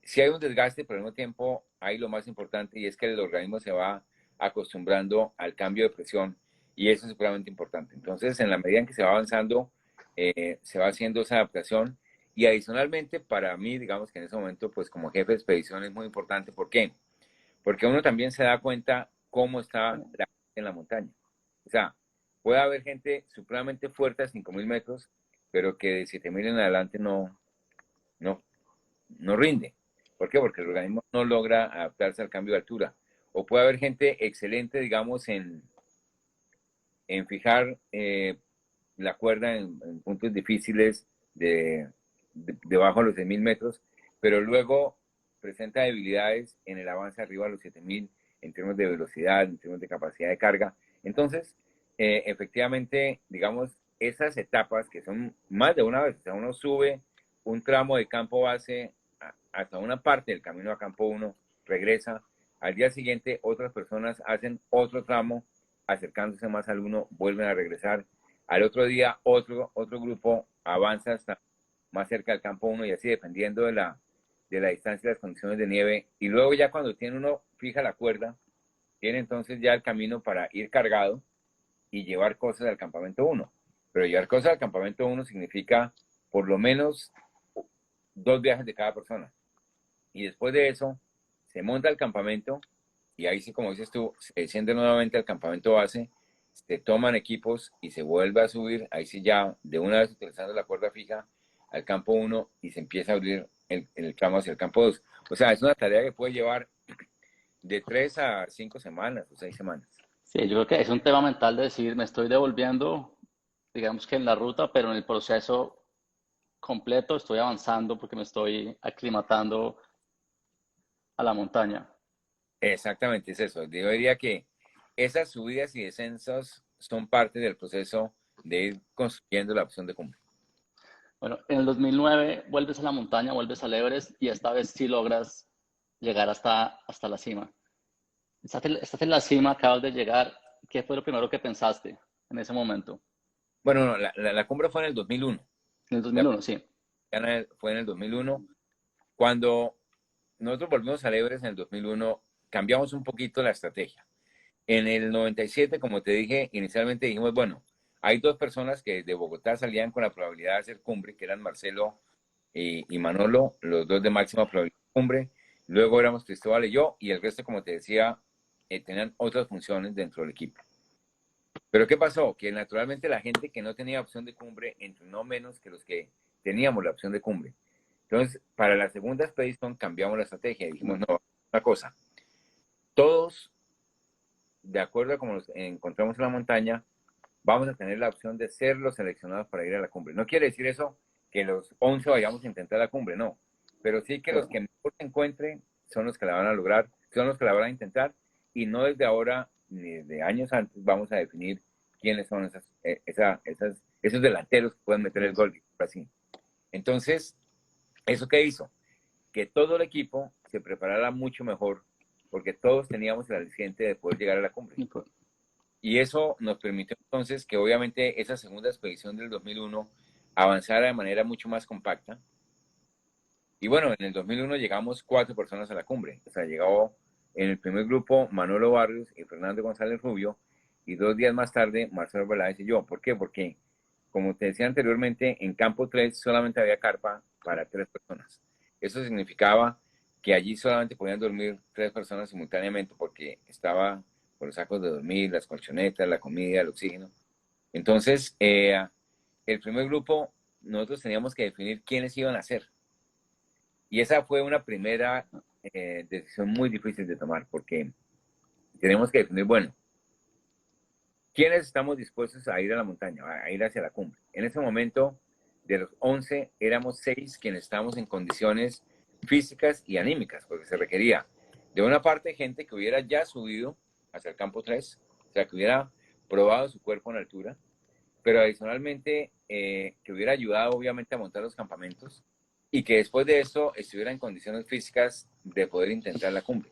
si hay un desgaste, pero al mismo tiempo hay lo más importante y es que el organismo se va acostumbrando al cambio de presión y eso es supremamente importante. Entonces, en la medida en que se va avanzando, se va haciendo esa adaptación y adicionalmente para mí, digamos que en ese momento, pues como jefe de expedición es muy importante. ¿Por qué? Porque uno también se da cuenta cómo está la gente en la montaña. O sea, puede haber gente supremamente fuerte a 5.000 metros, pero que de 7.000 en adelante no, no rinde. ¿Por qué? Porque el organismo no logra adaptarse al cambio de altura. O puede haber gente excelente, digamos, en fijar la cuerda en puntos difíciles debajo de los 6.000 metros, pero luego presenta debilidades en el avance arriba a los 7.000 en términos de velocidad, en términos de capacidad de carga. Entonces, efectivamente, digamos, esas etapas que son más de una vez, o sea, uno sube un tramo de campo base hasta una parte del camino a campo 1, regresa, al día siguiente otras personas hacen otro tramo acercándose más al 1, vuelven a regresar, al otro día otro grupo avanza hasta más cerca del campo 1 y así dependiendo de la distancia y las condiciones de nieve. Y luego ya cuando tiene uno fija la cuerda, tiene entonces ya el camino para ir cargado y llevar cosas al campamento 1. Pero llevar cosas al campamento 1 significa por lo menos 2 viajes de cada persona. Y después de eso, se monta el campamento y ahí sí, como dices tú, se desciende nuevamente al campamento base, se toman equipos y se vuelve a subir, ahí sí ya de una vez utilizando la cuerda fija al campo 1 y se empieza a abrir el tramo hacia el campo 2. O sea, es una tarea que puede llevar de 3 a 5 semanas o 6 semanas. Sí, yo creo que es un tema mental de decir, me estoy devolviendo, digamos que en la ruta, pero en el proceso completo estoy avanzando porque me estoy aclimatando a la montaña. Exactamente, es eso. Yo diría que esas subidas y descensos son parte del proceso de ir construyendo la opción de cumbre. Bueno, en el 2009 vuelves a la montaña, vuelves al Everest y esta vez sí logras llegar hasta la cima. Estás en la cima, acabas de llegar. ¿Qué fue lo primero que pensaste en ese momento? Bueno, no, la cumbre fue en el 2001. En el La 2001, sí. fue en el 2001. Cuando nosotros volvimos al Everest en el 2001, cambiamos un poquito la estrategia. En el 97, como te dije, inicialmente dijimos, bueno, hay dos personas que de Bogotá salían con la probabilidad de hacer cumbre, que eran Marcelo y Manolo, los dos de máxima probabilidad de cumbre. luego éramos Cristóbal y yo, y el resto, como te decía, tenían otras funciones dentro del equipo. Pero ¿qué pasó? Que naturalmente la gente que no tenía opción de cumbre entrenó menos que los que teníamos la opción de cumbre. Entonces, para la segunda expedición cambiamos la estrategia y dijimos, no, una cosa, todos, de acuerdo a como nos encontramos en la montaña, vamos a tener la opción de ser los seleccionados para ir a la cumbre. No quiere decir eso que los 11 vayamos a intentar la cumbre, no. Pero sí que los que mejor se encuentren son los que la van a lograr, son los que la van a intentar, y no desde ahora ni desde años antes vamos a definir quiénes son esos delanteros que pueden meter el gol, así. Entonces, ¿eso qué hizo? Que todo el equipo se preparara mucho mejor, porque todos teníamos el aliciente de poder llegar a la cumbre. Y eso nos permitió entonces que obviamente esa segunda expedición del 2001 avanzara de manera mucho más compacta. Y bueno, en el 2001 llegamos 4 personas a la cumbre. O sea, llegó en el primer grupo Manolo Barrios y Fernando González Rubio, y 2 días más tarde Marcelo Peláez y yo. ¿Por qué? Porque, como te decía anteriormente, en campo 3 solamente había carpa para 3 personas. Eso significaba que allí solamente podían dormir 3 personas simultáneamente, porque estaba por los sacos de dormir, las colchonetas, la comida, el oxígeno. Entonces, el primer grupo, nosotros teníamos que definir quiénes iban a ser. Y esa fue una primera decisión muy difícil de tomar, porque tenemos que definir, bueno, ¿quiénes estamos dispuestos a ir a la montaña, a ir hacia la cumbre? En ese momento, de los 11, éramos 6 quienes estábamos en condiciones físicas y anímicas, porque se requería de una parte gente que hubiera ya subido hacia el campo 3, o sea, que hubiera probado su cuerpo en altura, pero adicionalmente que hubiera ayudado obviamente a montar los campamentos, y que después de eso estuviera en condiciones físicas de poder intentar la cumbre.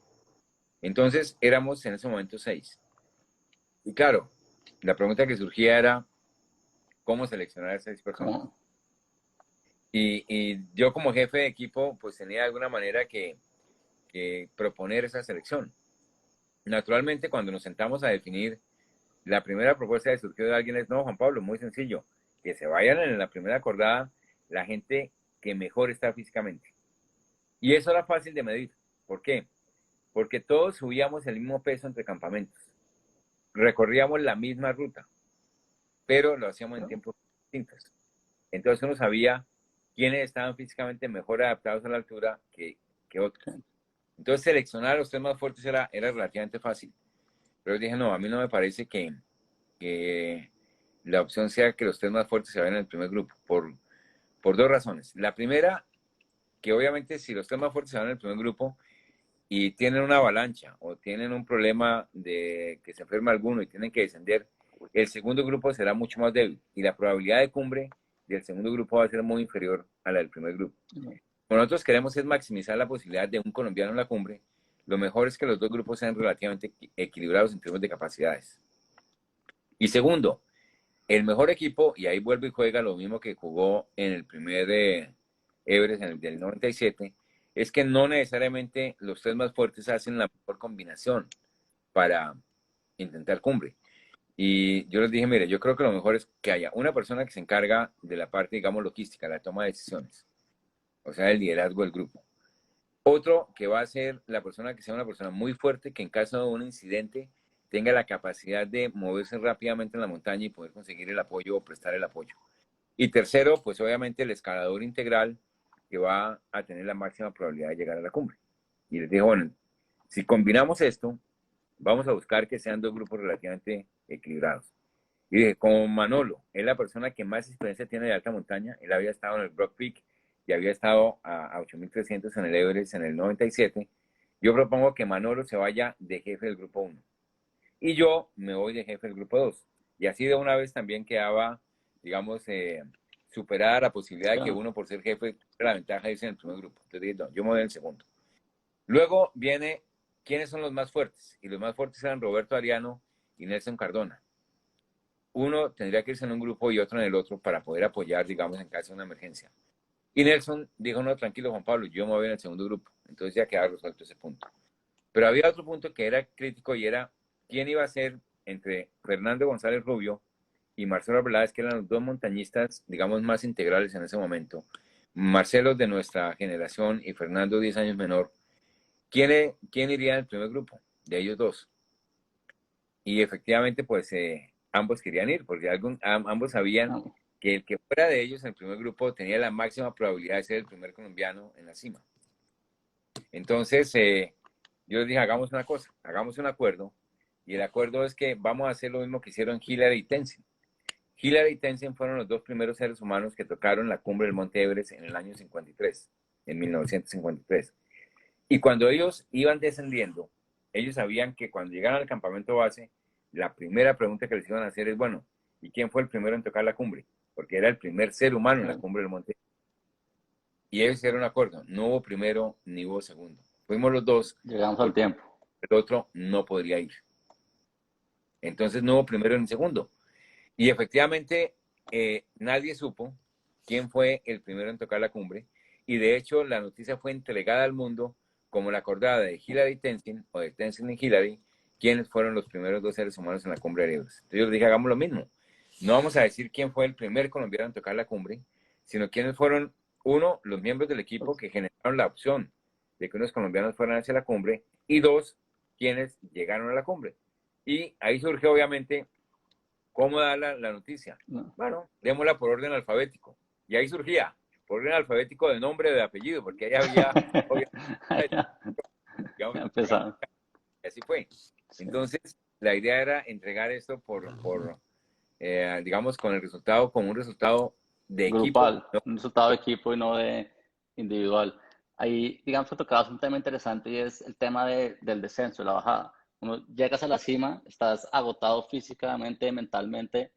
Entonces éramos en ese momento 6. Y claro, la pregunta que surgía era, ¿cómo seleccionar a 6 personas? Y yo como jefe de equipo, pues tenía de alguna manera que proponer esa selección. Naturalmente, cuando nos sentamos a definir, la primera propuesta que surgió de alguien es, no, Juan Pablo, muy sencillo, que se vayan en la primera acordada la gente que mejor está físicamente. Y eso era fácil de medir. ¿Por qué? Porque todos subíamos el mismo peso entre campamentos. Recorríamos la misma ruta, pero lo hacíamos en tiempos distintos. Entonces uno sabía quiénes estaban físicamente mejor adaptados a la altura que otros. Entonces seleccionar a los 3 más fuertes era relativamente fácil. Pero dije, no, a mí no me parece que la opción sea que los 3 más fuertes se vayan en el primer grupo, por 2 razones. La primera, que obviamente si los 3 más fuertes se van en el primer grupo y tienen una avalancha o tienen un problema de que se enferme alguno y tienen que descender, el segundo grupo será mucho más débil y la probabilidad de cumbre del segundo grupo va a ser muy inferior a la del primer grupo. Lo que nosotros queremos es maximizar la posibilidad de un colombiano en la cumbre. Lo mejor es que los 2 grupos sean relativamente equilibrados en términos de capacidades. Y segundo, el mejor equipo, y ahí vuelve y juega lo mismo que jugó en el primer Everest, en el del 97, es que no necesariamente los 3 más fuertes hacen la mejor combinación para intentar cumbre. Y yo les dije, mire, yo creo que lo mejor es que haya una persona que se encarga de la parte, digamos, logística, la toma de decisiones, o sea, el liderazgo del grupo. Otro que va a ser la persona que sea una persona muy fuerte, que en caso de un incidente tenga la capacidad de moverse rápidamente en la montaña y poder conseguir el apoyo o prestar el apoyo. Y tercero, pues obviamente el escalador integral, que va a tener la máxima probabilidad de llegar a la cumbre. Y les dije, bueno, si combinamos esto, vamos a buscar que sean 2 grupos relativamente equilibrados. Y dije, como Manolo es la persona que más experiencia tiene de alta montaña, él había estado en el Brock Peak y había estado a 8.300 en el Everest en el 97, yo propongo que Manolo se vaya de jefe del grupo 1. Y yo me voy de jefe del grupo 2. Y así de una vez también quedaba, digamos, superada la posibilidad de que uno, por ser jefe, tuviera la ventaja de irse en el primer grupo. Entonces dije, no, yo me voy en el segundo. Luego viene, ¿quiénes son los más fuertes? Y los más fuertes eran Roberto Ariano y Nelson Cardona. Uno tendría que irse en un grupo y otro en el otro para poder apoyar, digamos, en caso de una emergencia. Y Nelson dijo, no, tranquilo, Juan Pablo, yo me voy en el segundo grupo. Entonces ya quedaba resuelto ese punto. Pero había otro punto que era crítico y era quién iba a ser entre Fernando González Rubio y Marcelo Arbeláez, que eran los 2 montañistas, digamos, más integrales en ese momento. Marcelo de nuestra generación y Fernando 10 años menor. ¿quién iría en el primer grupo de ellos dos? Y efectivamente, pues ambos querían ir, porque ambos sabían Ah, que el que fuera de ellos en el primer grupo tenía la máxima probabilidad de ser el primer colombiano en la cima. Entonces, yo les dije, hagamos una cosa, hagamos un acuerdo, y el acuerdo es que vamos a hacer lo mismo que hicieron Hillary y Tenzin. Hillary y Tenzin fueron los dos primeros seres humanos que tocaron la cumbre del Monte Everest en el año 53, en 1953. Y cuando ellos iban descendiendo, ellos sabían que cuando llegaran al campamento base, la primera pregunta que les iban a hacer es, bueno, ¿y quién fue el primero en tocar la cumbre? Porque era el primer ser humano en la claro. cumbre del Monte. Y ellos hicieron un acuerdo, no hubo primero ni hubo segundo. Fuimos los dos, Llegamos al porque tiempo. el otro no podría ir. Entonces no hubo primero ni segundo. Y efectivamente nadie supo quién fue el primero en tocar la cumbre. Y de hecho la noticia fue entregada al mundo como la acordada de Hillary Tenzin o de Tenzin y Hillary, quienes fueron los primeros dos seres humanos en la cumbre de Everest. Entonces yo les dije, hagamos lo mismo. No vamos a decir quién fue el primer colombiano en tocar la cumbre, sino quiénes fueron, uno, los miembros del equipo que generaron la opción de que unos colombianos fueran hacia la cumbre, y dos, quienes llegaron a la cumbre. Y ahí surgió obviamente cómo dar la noticia. No. Bueno, démosla por orden alfabético. Y ahí surgía, por orden alfabético de nombre, de apellido, porque ahí había, Ya, digamos, ya empezamos. y así fue. Sí. Entonces, la idea era entregar esto digamos, con el resultado, como un resultado de equipo. Grupal, ¿No? un resultado de equipo y no de individual. Ahí, digamos que tocabas un tema interesante y es el tema del descenso, la bajada. Uno llegas a la cima, estás agotado físicamente, mentalmente,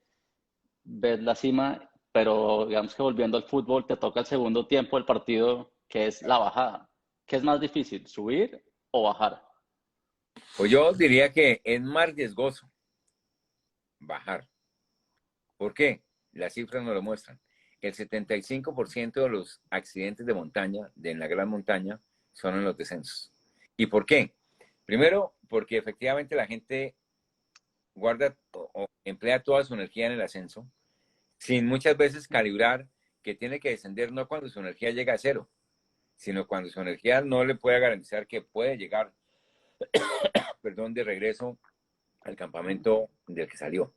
ves la cima, pero digamos que volviendo al fútbol, te toca el segundo tiempo del partido, que es la bajada. ¿Qué es más difícil, subir o bajar? Pues yo diría que es más riesgoso bajar. ¿Por qué? Las cifras nos lo muestran. El 75% de los accidentes de montaña, en la gran montaña, son en los descensos. ¿Y por qué? Primero, porque efectivamente la gente guarda o emplea toda su energía en el ascenso, sin muchas veces calibrar que tiene que descender no cuando su energía llega a cero, sino cuando su energía no le puede garantizar que puede llegar, perdón, de regreso al campamento del que salió.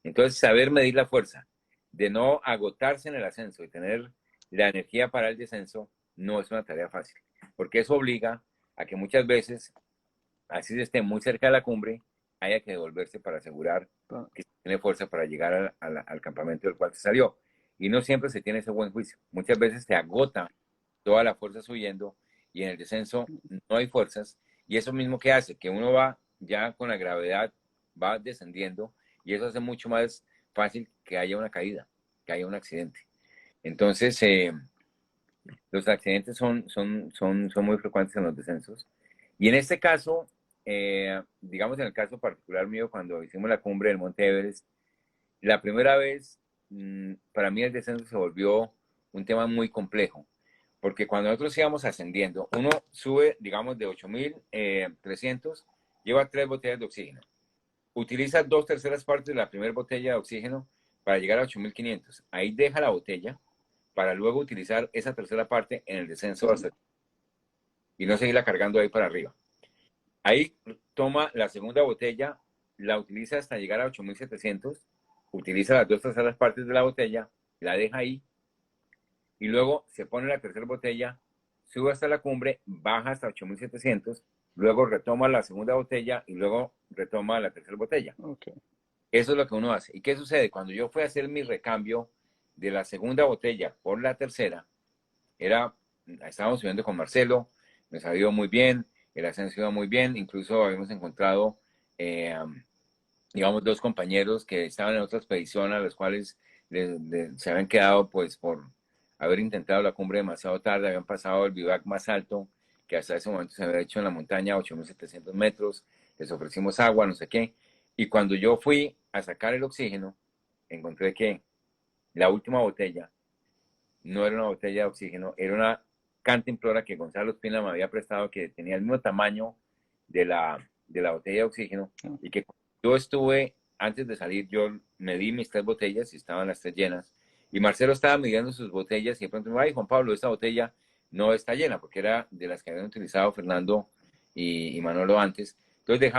Entonces, saber medir la fuerza, de no agotarse en el ascenso y tener la energía para el descenso, no es una tarea fácil, porque eso obliga a que muchas veces, así se esté muy cerca de la cumbre, haya que devolverse para asegurar que se tiene fuerza para llegar al campamento del cual se salió. Y no siempre se tiene ese buen juicio. Muchas veces se agota toda la fuerza subiendo y en el descenso no hay fuerzas. Y eso mismo que hace, que uno va ya con la gravedad, va descendiendo y eso hace mucho más fácil que haya una caída, que haya un accidente. Entonces, los accidentes son muy frecuentes en los descensos. Y en este caso, digamos en el caso particular mío, cuando hicimos la cumbre del Monte Everest, la primera vez, para mí el descenso se volvió un tema muy complejo, porque cuando nosotros íbamos ascendiendo, uno sube, digamos, de 8.300, lleva 3 botellas de oxígeno. Utiliza 2/3 partes de la primera botella de oxígeno para llegar a 8.500. Ahí deja la botella para luego utilizar esa tercera parte en el descenso hasta, y no seguirla cargando ahí para arriba. Ahí toma la segunda botella, la utiliza hasta llegar a 8.700, utiliza las 2/3 partes de la botella, la deja ahí y luego se pone la tercera botella, sube hasta la cumbre, baja hasta 8.700, luego retoma la segunda botella y luego retoma la tercera botella. Okay. Eso es lo que uno hace. ¿Y qué sucede? Cuando yo fui a hacer mi recambio de la segunda botella por la tercera, estábamos subiendo con Marcelo, nos salió muy bien, el ascenso iba muy bien, incluso habíamos encontrado, digamos, 2 compañeros que estaban en otra expedición a los cuales se habían quedado pues por haber intentado la cumbre demasiado tarde, habían pasado el bivac más alto que hasta ese momento se había hecho en la montaña, 8.700 metros, les ofrecimos agua, no sé qué, y cuando yo fui a sacar el oxígeno, encontré que la última botella no era una botella de oxígeno, era una cantimplora que Gonzalo Espina me había prestado, que tenía el mismo tamaño de la botella de oxígeno, y que yo estuve, antes de salir, yo medí mis 3 botellas y estaban las 3 llenas, y Marcelo estaba midiendo sus botellas y de pronto me dijo, ay, Juan Pablo, esta botella no está llena, porque era de las que habían utilizado Fernando y Manolo antes. Entonces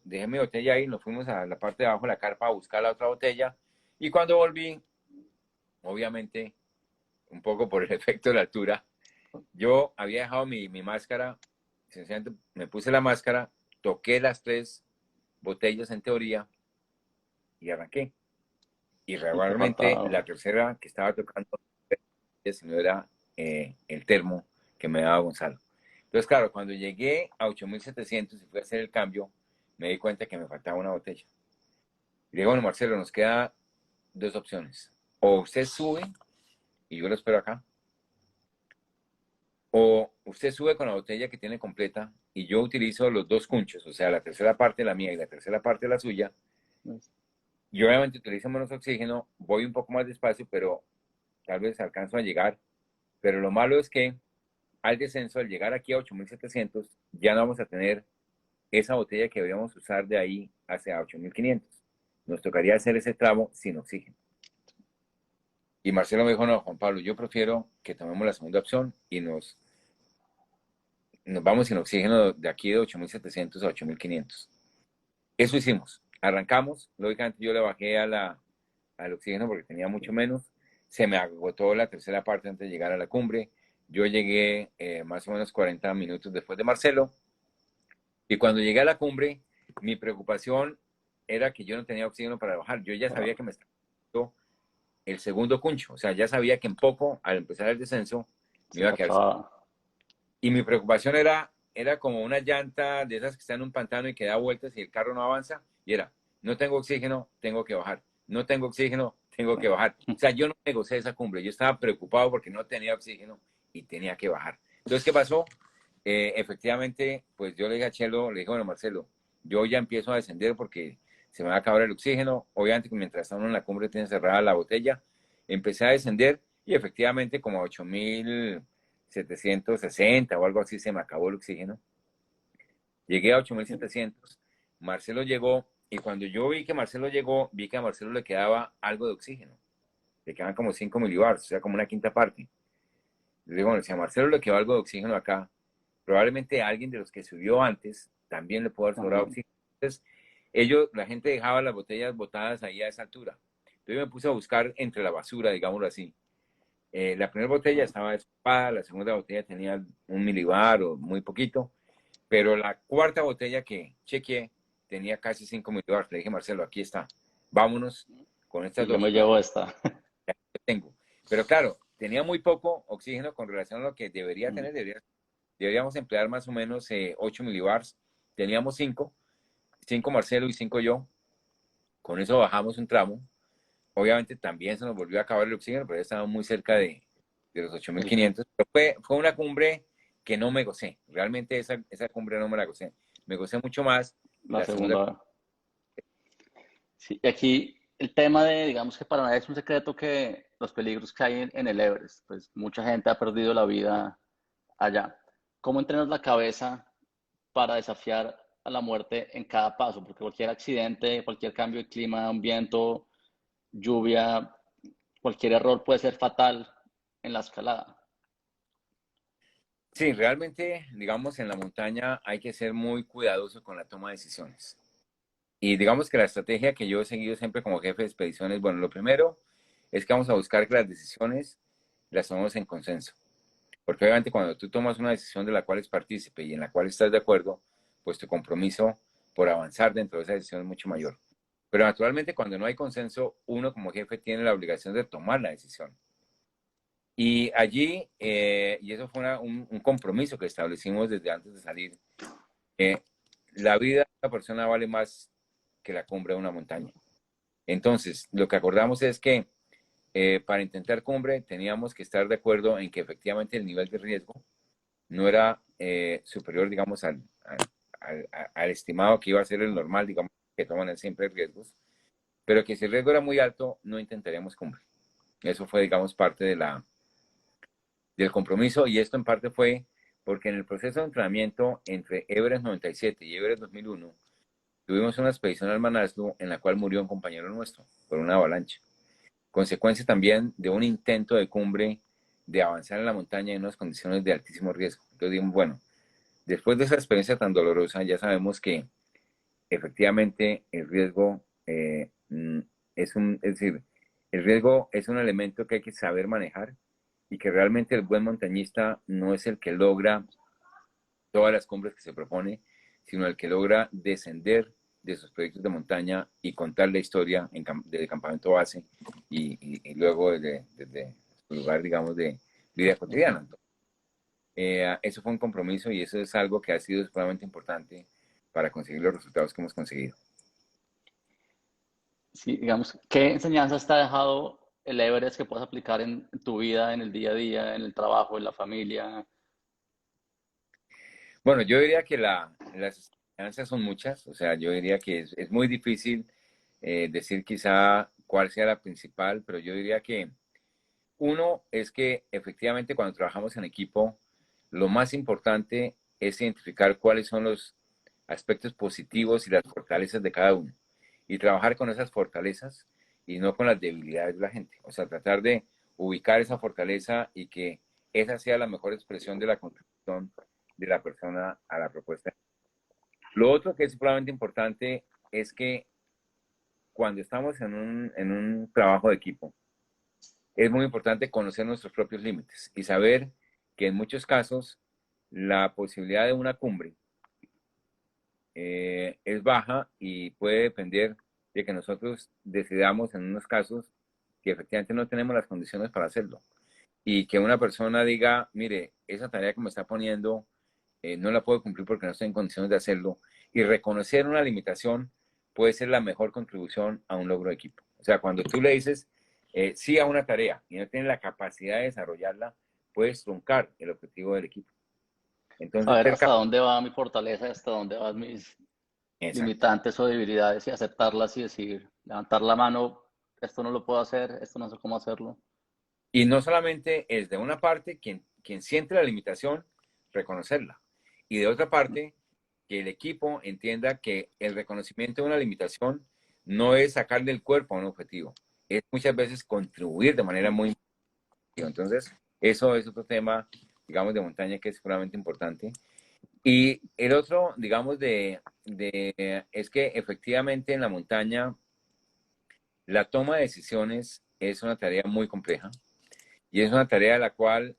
dejé mi botella ahí, nos fuimos a la parte de abajo de la carpa a buscar la otra botella. Y cuando volví, obviamente, un poco por el efecto de la altura, yo había dejado mi máscara, sencillamente me puse la máscara, toqué las 3 botellas en teoría y arranqué. Y Y te regularmente faltaba. la tercera que estaba tocando, si no era el termo que me daba Gonzalo. Entonces, claro, cuando llegué a 8700 y fui a hacer el cambio, me di cuenta que me faltaba una botella. Y digo, bueno, Marcelo, nos queda 2 opciones. O usted sube y yo lo espero acá, o usted sube con la botella que tiene completa y yo utilizo los 2 cunchos, o sea, la tercera parte de la mía y la tercera parte de la suya. Y obviamente utilizo menos oxígeno, voy un poco más despacio, pero tal vez alcanzo a llegar. Pero lo malo es que al descenso, al llegar aquí a 8700, ya no vamos a tener esa botella que deberíamos usar de ahí hacia 8500. Nos tocaría hacer ese tramo sin oxígeno. Y Marcelo me dijo, no, Juan Pablo, yo prefiero que tomemos la segunda opción y nos vamos sin oxígeno de aquí de 8700 a 8500. Eso hicimos. Arrancamos. Lógicamente yo le bajé al oxígeno porque tenía mucho menos. Se me agotó la tercera parte antes de llegar a la cumbre. Yo llegué más o menos 40 minutos después de Marcelo. Y cuando llegué a la cumbre, mi preocupación era que yo no tenía oxígeno para bajar. Yo ya sabía que me estaba dando el segundo cuncho. O sea, ya sabía que en poco, al empezar el descenso, me Se iba te a quedar. acaba. Y mi preocupación era como una llanta de esas que están en un pantano y que da vueltas y el carro no avanza. Y era, no tengo oxígeno, tengo que bajar. No tengo oxígeno, tengo que bajar. O sea, yo no negocié esa cumbre. Yo estaba preocupado porque no tenía oxígeno y tenía que bajar. Entonces, ¿qué pasó? Efectivamente, pues yo le dije a Chelo, le dije, bueno, Marcelo, yo ya empiezo a descender porque se me va a acabar el oxígeno. Obviamente, mientras está uno en la cumbre tiene cerrada la botella. Empecé a descender y efectivamente como a 8760 o algo así se me acabó el oxígeno. Llegué a 8700. Marcelo llegó y cuando yo vi que Marcelo llegó, vi que a Marcelo le quedaba algo de oxígeno. Le quedaban como 5 milibars, o sea, como una quinta parte. Le digo, bueno, si a Marcelo le quedó algo de oxígeno acá, probablemente alguien de los que subió antes también le pudo haber sobrado También. oxígeno. Entonces, la gente dejaba las botellas botadas ahí a esa altura. Entonces me puse a buscar entre la basura, digámoslo así. La primera botella estaba descopada, la segunda botella tenía 1 milibar o muy poquito, pero la cuarta botella que chequeé tenía casi 5 milibars. Le dije, Marcelo, aquí está, vámonos con estas Y yo dos. me llevo esta. Tengo. Pero claro, tenía muy poco oxígeno con relación a lo que debería tener. Deberíamos emplear más o menos 8 milibars. Teníamos 5 Marcelo y 5 yo. Con eso bajamos un tramo. Obviamente también se nos volvió a acabar el oxígeno, pero ya estábamos muy cerca de los 8500. Pero fue una cumbre que no me gocé. Realmente esa cumbre no me la gocé. Me gocé mucho más La la segunda. segunda. Sí, y aquí el tema de, digamos que para nadie es un secreto que los peligros que hay en el Everest, pues mucha gente ha perdido la vida allá. ¿Cómo entrenas la cabeza para desafiar a la muerte en cada paso? Porque cualquier accidente, cualquier cambio de clima, un viento, lluvia, cualquier error puede ser fatal en la escalada. Sí, realmente, digamos, en la montaña hay que ser muy cuidadoso con la toma de decisiones. Y digamos que la estrategia que yo he seguido siempre como jefe de expediciones, bueno, lo primero es que vamos a buscar que las decisiones las tomemos en consenso. Porque obviamente cuando tú tomas una decisión de la cual es partícipe y en la cual estás de acuerdo, pues tu compromiso por avanzar dentro de esa decisión es mucho mayor. Pero naturalmente cuando no hay consenso, uno como jefe tiene la obligación de tomar la decisión. Y allí, y eso fue un compromiso que establecimos desde antes de salir, eh, la vida de una persona vale más que la cumbre de una montaña. Entonces, lo que acordamos es que para intentar cumbre teníamos que estar de acuerdo en que efectivamente el nivel de riesgo no era superior, digamos, al estimado que iba a ser el normal, digamos, que toman siempre riesgos, pero que si el riesgo era muy alto, no intentaríamos cumbre. Eso fue, digamos, parte del compromiso y esto en parte fue porque en el proceso de entrenamiento entre Everest 97 y Everest 2001 tuvimos una expedición al Manaslu en la cual murió un compañero nuestro por una avalancha. Consecuencia también de un intento de cumbre de avanzar en la montaña en unas condiciones de altísimo riesgo. Entonces dijimos, bueno, después de esa experiencia tan dolorosa, ya sabemos que efectivamente el riesgo es decir, el riesgo es un elemento que hay que saber manejar y que realmente el buen montañista no es el que logra todas las cumbres que se propone, sino el que logra descender de sus proyectos de montaña y contar la historia desde campamento base y luego desde su lugar, digamos, de vida cotidiana. Entonces, eso fue un compromiso y eso es algo que ha sido sumamente importante para conseguir los resultados que hemos conseguido. Sí, digamos, ¿qué enseñanzas te ha dejado el Everest que puedas aplicar en tu vida, en el día a día, en el trabajo, en la familia? Bueno, yo diría que las enseñanzas son muchas, o sea, yo diría que es muy difícil decir quizá cuál sea la principal, pero yo diría que uno es que efectivamente cuando trabajamos en equipo, lo más importante es identificar cuáles son los aspectos positivos y las fortalezas de cada uno y trabajar con esas fortalezas y no con las debilidades de la gente. O sea, tratar de ubicar esa fortaleza y que esa sea la mejor expresión de la contribución de la persona a la propuesta. Lo otro que es sumamente importante es que cuando estamos en un trabajo de equipo, es muy importante conocer nuestros propios límites y saber que en muchos casos la posibilidad de una cumbre es baja y puede depender de que nosotros decidamos en unos casos que efectivamente no tenemos las condiciones para hacerlo. Y que una persona diga, mire, esa tarea que me está poniendo no la puedo cumplir porque no estoy en condiciones de hacerlo. Y reconocer una limitación puede ser la mejor contribución a un logro de equipo. O sea, cuando tú le dices sí a una tarea y no tienes la capacidad de desarrollarla, puedes truncar el objetivo del equipo. Entonces, Saber ser hasta capaz. dónde va mi fortaleza, hasta dónde van mis Exacto. limitantes o debilidades y aceptarlas y decir, levantar la mano, esto no lo puedo hacer, esto no sé cómo hacerlo. Y no solamente es de una parte quien siente la limitación, reconocerla. Y de otra parte, que el equipo entienda que el reconocimiento de una limitación no es sacarle el cuerpo a un objetivo, es muchas veces contribuir de manera muy importante. Entonces, eso es otro tema, digamos, de montaña que es puramente importante. Y el otro, digamos, es que efectivamente en la montaña la toma de decisiones es una tarea muy compleja y es una tarea de la cual,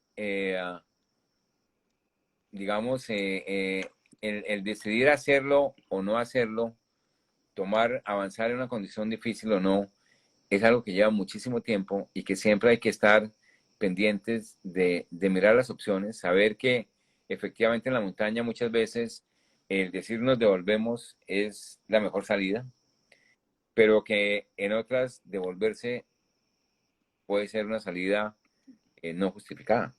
digamos, el decidir hacerlo o no hacerlo, avanzar en una condición difícil o no, es algo que lleva muchísimo tiempo y que siempre hay que estar pendientes de mirar las opciones, saber que efectivamente en la montaña muchas veces el decir nos devolvemos es la mejor salida, pero que en otras devolverse puede ser una salida no justificada.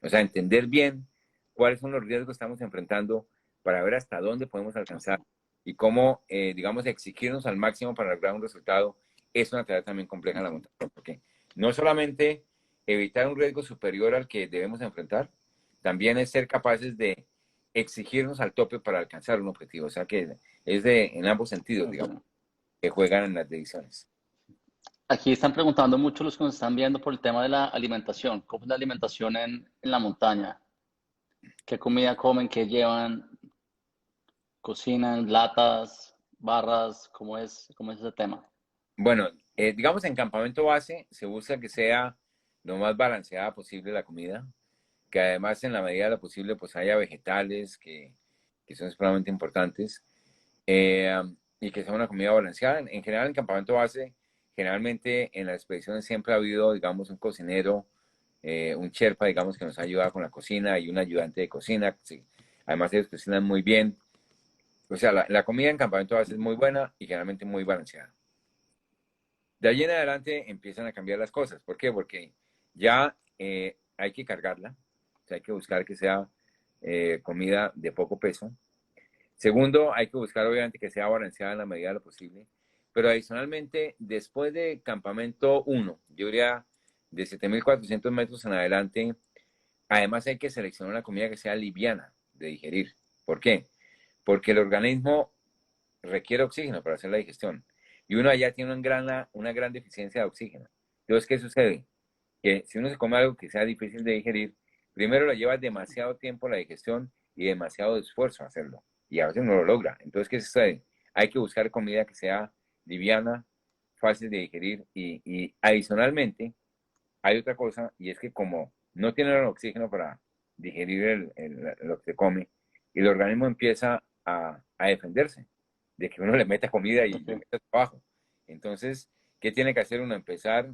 O sea, entender bien cuáles son los riesgos que estamos enfrentando para ver hasta dónde podemos alcanzar y cómo, digamos, exigirnos al máximo para lograr un resultado es una tarea también compleja en la montaña, porque no solamente evitar un riesgo superior al que debemos enfrentar, también es ser capaces de exigirnos al tope para alcanzar un objetivo. O sea, que es en ambos sentidos, digamos, Okay. que juegan en las decisiones. Aquí están preguntando mucho los que nos están viendo por el tema de la alimentación. ¿Cómo es la alimentación en la montaña? ¿Qué comida comen? ¿Qué llevan? ¿Cocinan? ¿Latas? ¿Barras? ¿Cómo es ese tema? Bueno, digamos en campamento base se busca que sea lo más balanceada posible la comida, que además en la medida de lo posible pues haya vegetales que son extremadamente importantes eh, y que sea una comida balanceada. En general en campamento base, generalmente en las expediciones siempre ha habido digamos un cocinero, un sherpa digamos que nos ayuda con la cocina y un ayudante de cocina. Sí. Además ellos cocinan muy bien. O sea, la comida en campamento base es muy buena y generalmente muy balanceada. De allí en adelante empiezan a cambiar las cosas. ¿Por qué? Porque ya hay que cargarla, o sea, hay que buscar que sea comida de poco peso. Segundo, hay que buscar obviamente que sea balanceada en la medida de lo posible. Pero adicionalmente, después de campamento uno, yo diría de 7.400 metros en adelante, además hay que seleccionar una comida que sea liviana de digerir. ¿Por qué? Porque el organismo requiere oxígeno para hacer la digestión. Y uno allá tiene una gran deficiencia de oxígeno. Entonces, ¿qué sucede? Que si uno se come algo que sea difícil de digerir, primero lo lleva demasiado tiempo la digestión y demasiado esfuerzo hacerlo. Y a veces no lo logra. Entonces, ¿qué sucede? Hay que buscar comida que sea liviana, fácil de digerir y adicionalmente hay otra cosa y es que como no tiene el oxígeno para digerir lo que se come, y el organismo empieza a defenderse de que uno le meta comida y le Ok. meta trabajo. Entonces, ¿qué tiene que hacer uno? Empezar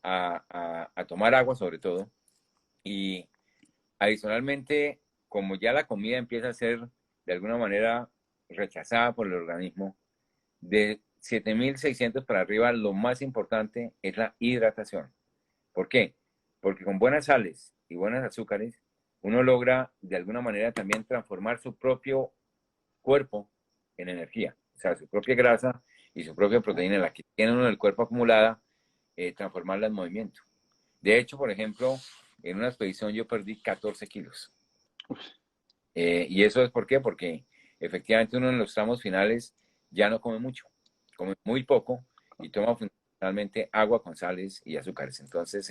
a tomar agua sobre todo y adicionalmente, como ya la comida empieza a ser de alguna manera rechazada por el organismo, de 7.600 para arriba, lo más importante es la hidratación. ¿Por qué? Porque con buenas sales y buenos azúcares, uno logra de alguna manera también transformar su propio cuerpo en energía. O sea, su propia grasa y su propia proteína, la que tiene uno en el cuerpo acumulada, transformarla en movimiento. De hecho, por ejemplo, en una expedición yo perdí 14 kilos. Y eso es ¿por qué? Porque efectivamente uno en los tramos finales ya no come mucho, come muy poco y toma fundamentalmente agua con sales y azúcares. Entonces,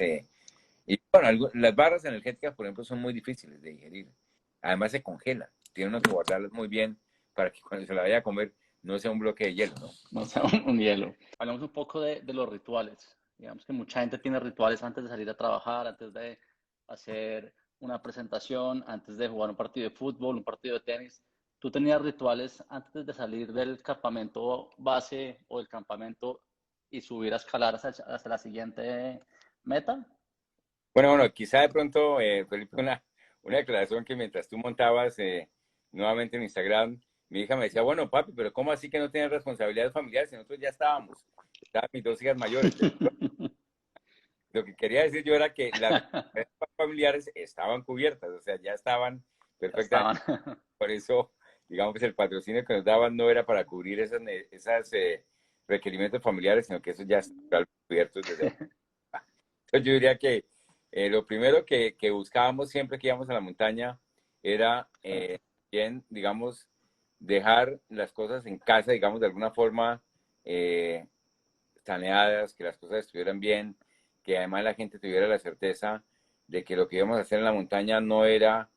y bueno, las barras energéticas, por ejemplo, son muy difíciles de digerir. Además se congelan. Tiene uno que guardarlas muy bien para que cuando se la vaya a comer no sea un bloque de hielo, ¿no? No sea un hielo. Hablamos un poco de los rituales. Digamos que mucha gente tiene rituales antes de salir a trabajar, antes de hacer una presentación, antes de jugar un partido de fútbol, un partido de tenis. ¿Tú tenías rituales antes de salir del campamento base o del campamento y subir a escalar hasta la siguiente meta? Bueno, quizá de pronto, Felipe, una declaración que mientras tú montabas nuevamente en Instagram, mi hija me decía, bueno, papi, pero ¿cómo así que no tienes responsabilidades familiares? Si nosotros ya estábamos, estaban mis dos hijas mayores. Lo que quería decir yo era que las responsabilidades familiares estaban cubiertas, o sea, ya estaban Ya perfectamente. estaban. Por eso, digamos, el patrocinio que nos daban no era para cubrir esas requerimientos familiares, sino que eso ya está cubierto desde. Entonces yo diría que lo primero que buscábamos siempre que íbamos a la montaña era bien, digamos, dejar las cosas en casa, digamos, de alguna forma eh, saneadas, que las cosas estuvieran bien, que además la gente tuviera la certeza de que lo que íbamos a hacer en la montaña no era,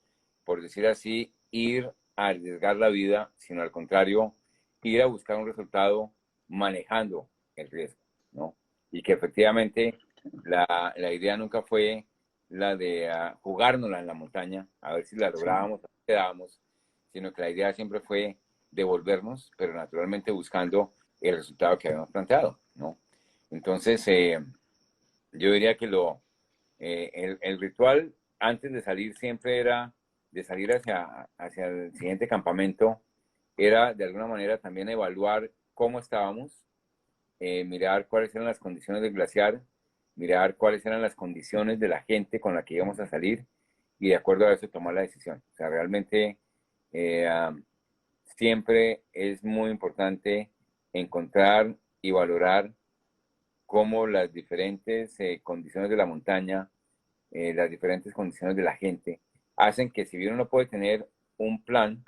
por decir así, ir a arriesgar la vida, sino al contrario, ir a buscar un resultado manejando el riesgo, ¿no? Y que efectivamente la idea nunca fue la de jugárnosla en la montaña, a ver si la Sí. lográbamos, a ver si quedábamos, sino que la idea siempre fue devolvernos, pero naturalmente buscando el resultado que habíamos planteado, ¿no? Entonces, yo diría que el ritual antes de salir siempre era de salir hacia el siguiente campamento, era de alguna manera también evaluar cómo estábamos, mirar cuáles eran las condiciones del glaciar, mirar cuáles eran las condiciones de la gente con la que íbamos a salir y de acuerdo a eso tomar la decisión. O sea, realmente siempre es muy importante encontrar y valorar cómo las diferentes condiciones de la montaña, las diferentes condiciones de la gente, hacen que si bien uno puede tener un plan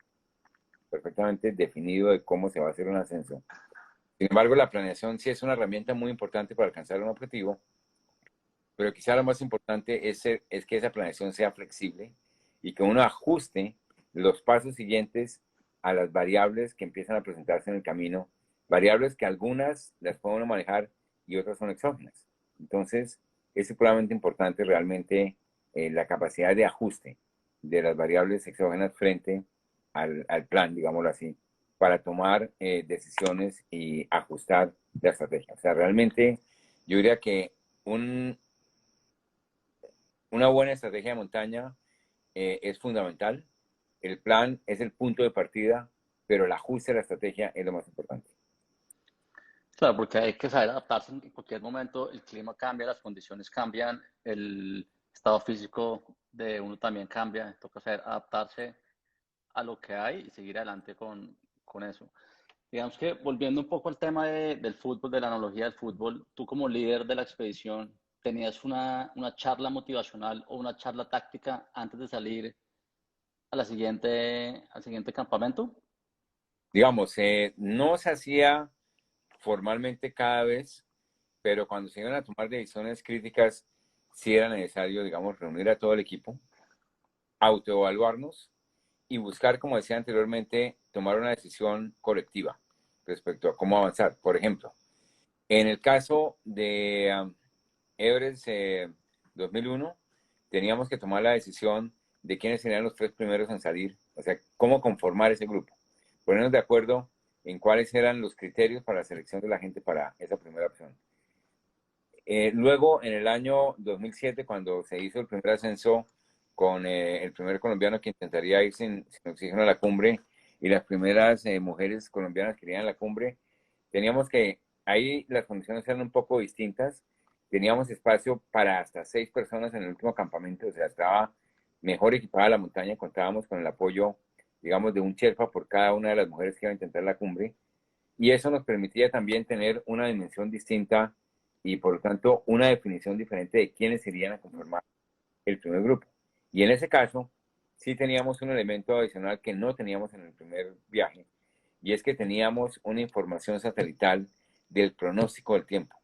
perfectamente definido de cómo se va a hacer un ascenso, sin embargo la planeación sí es una herramienta muy importante para alcanzar un objetivo, pero quizá lo más importante es que esa planeación sea flexible y que uno ajuste los pasos siguientes a las variables que empiezan a presentarse en el camino, variables que algunas las puede uno manejar y otras son exógenas. Entonces, es supremamente importante realmente la capacidad de ajuste de las variables exógenas frente al plan, digámoslo así, para tomar decisiones y ajustar la estrategia. O sea, realmente yo diría que un, una buena estrategia de montaña es fundamental. El plan es el punto de partida, pero el ajuste de la estrategia es lo más importante. Claro, porque hay que saber adaptarse en cualquier momento. El clima cambia, las condiciones cambian, el estado físico de uno también cambia. Toca saber adaptarse a lo que hay y seguir adelante con eso. Digamos que volviendo un poco al tema del fútbol, de la analogía del fútbol, tú como líder de la expedición, ¿tenías una charla motivacional o una charla táctica antes de salir a al siguiente campamento? Digamos, no se hacía formalmente cada vez, pero cuando se iban a tomar decisiones críticas, sí era necesario, digamos, reunir a todo el equipo, autoevaluarnos y buscar, como decía anteriormente, tomar una decisión colectiva respecto a cómo avanzar. Por ejemplo, en el caso de Everest 2001, teníamos que tomar la decisión de quiénes serían los 3 primeros en salir, o sea, cómo conformar ese grupo, ponernos de acuerdo en cuáles eran los criterios para la selección de la gente para esa primera opción. Luego, en el año 2007, cuando se hizo el primer ascenso con el primer colombiano que intentaría ir sin oxígeno a la cumbre y las primeras mujeres colombianas que irían a la cumbre, teníamos que, ahí las condiciones eran un poco distintas, teníamos espacio para hasta 6 personas en el último campamento, o sea, estaba mejor equipada la montaña, contábamos con el apoyo, digamos, de un Sherpa por cada una de las mujeres que iban a intentar la cumbre, y eso nos permitía también tener una dimensión distinta y por lo tanto una definición diferente de quiénes irían a conformar el primer grupo. Y en ese caso, sí teníamos un elemento adicional que no teníamos en el primer viaje, y es que teníamos una información satelital del pronóstico del tiempo.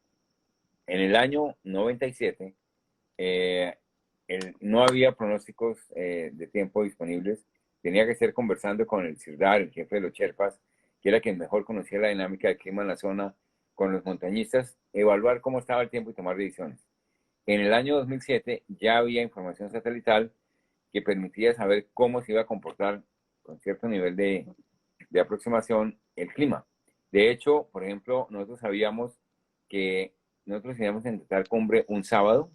En el año 97, no había pronósticos de tiempo disponibles, tenía que ser conversando con el CIRDAR, el jefe de los Sherpas, que era quien mejor conocía la dinámica del clima en la zona, con los montañistas, evaluar cómo estaba el tiempo y tomar decisiones. En el año 2007 ya había información satelital que permitía saber cómo se iba a comportar con cierto nivel de aproximación el clima. De hecho, por ejemplo, nosotros sabíamos que nosotros íbamos a intentar cumbre un sábado,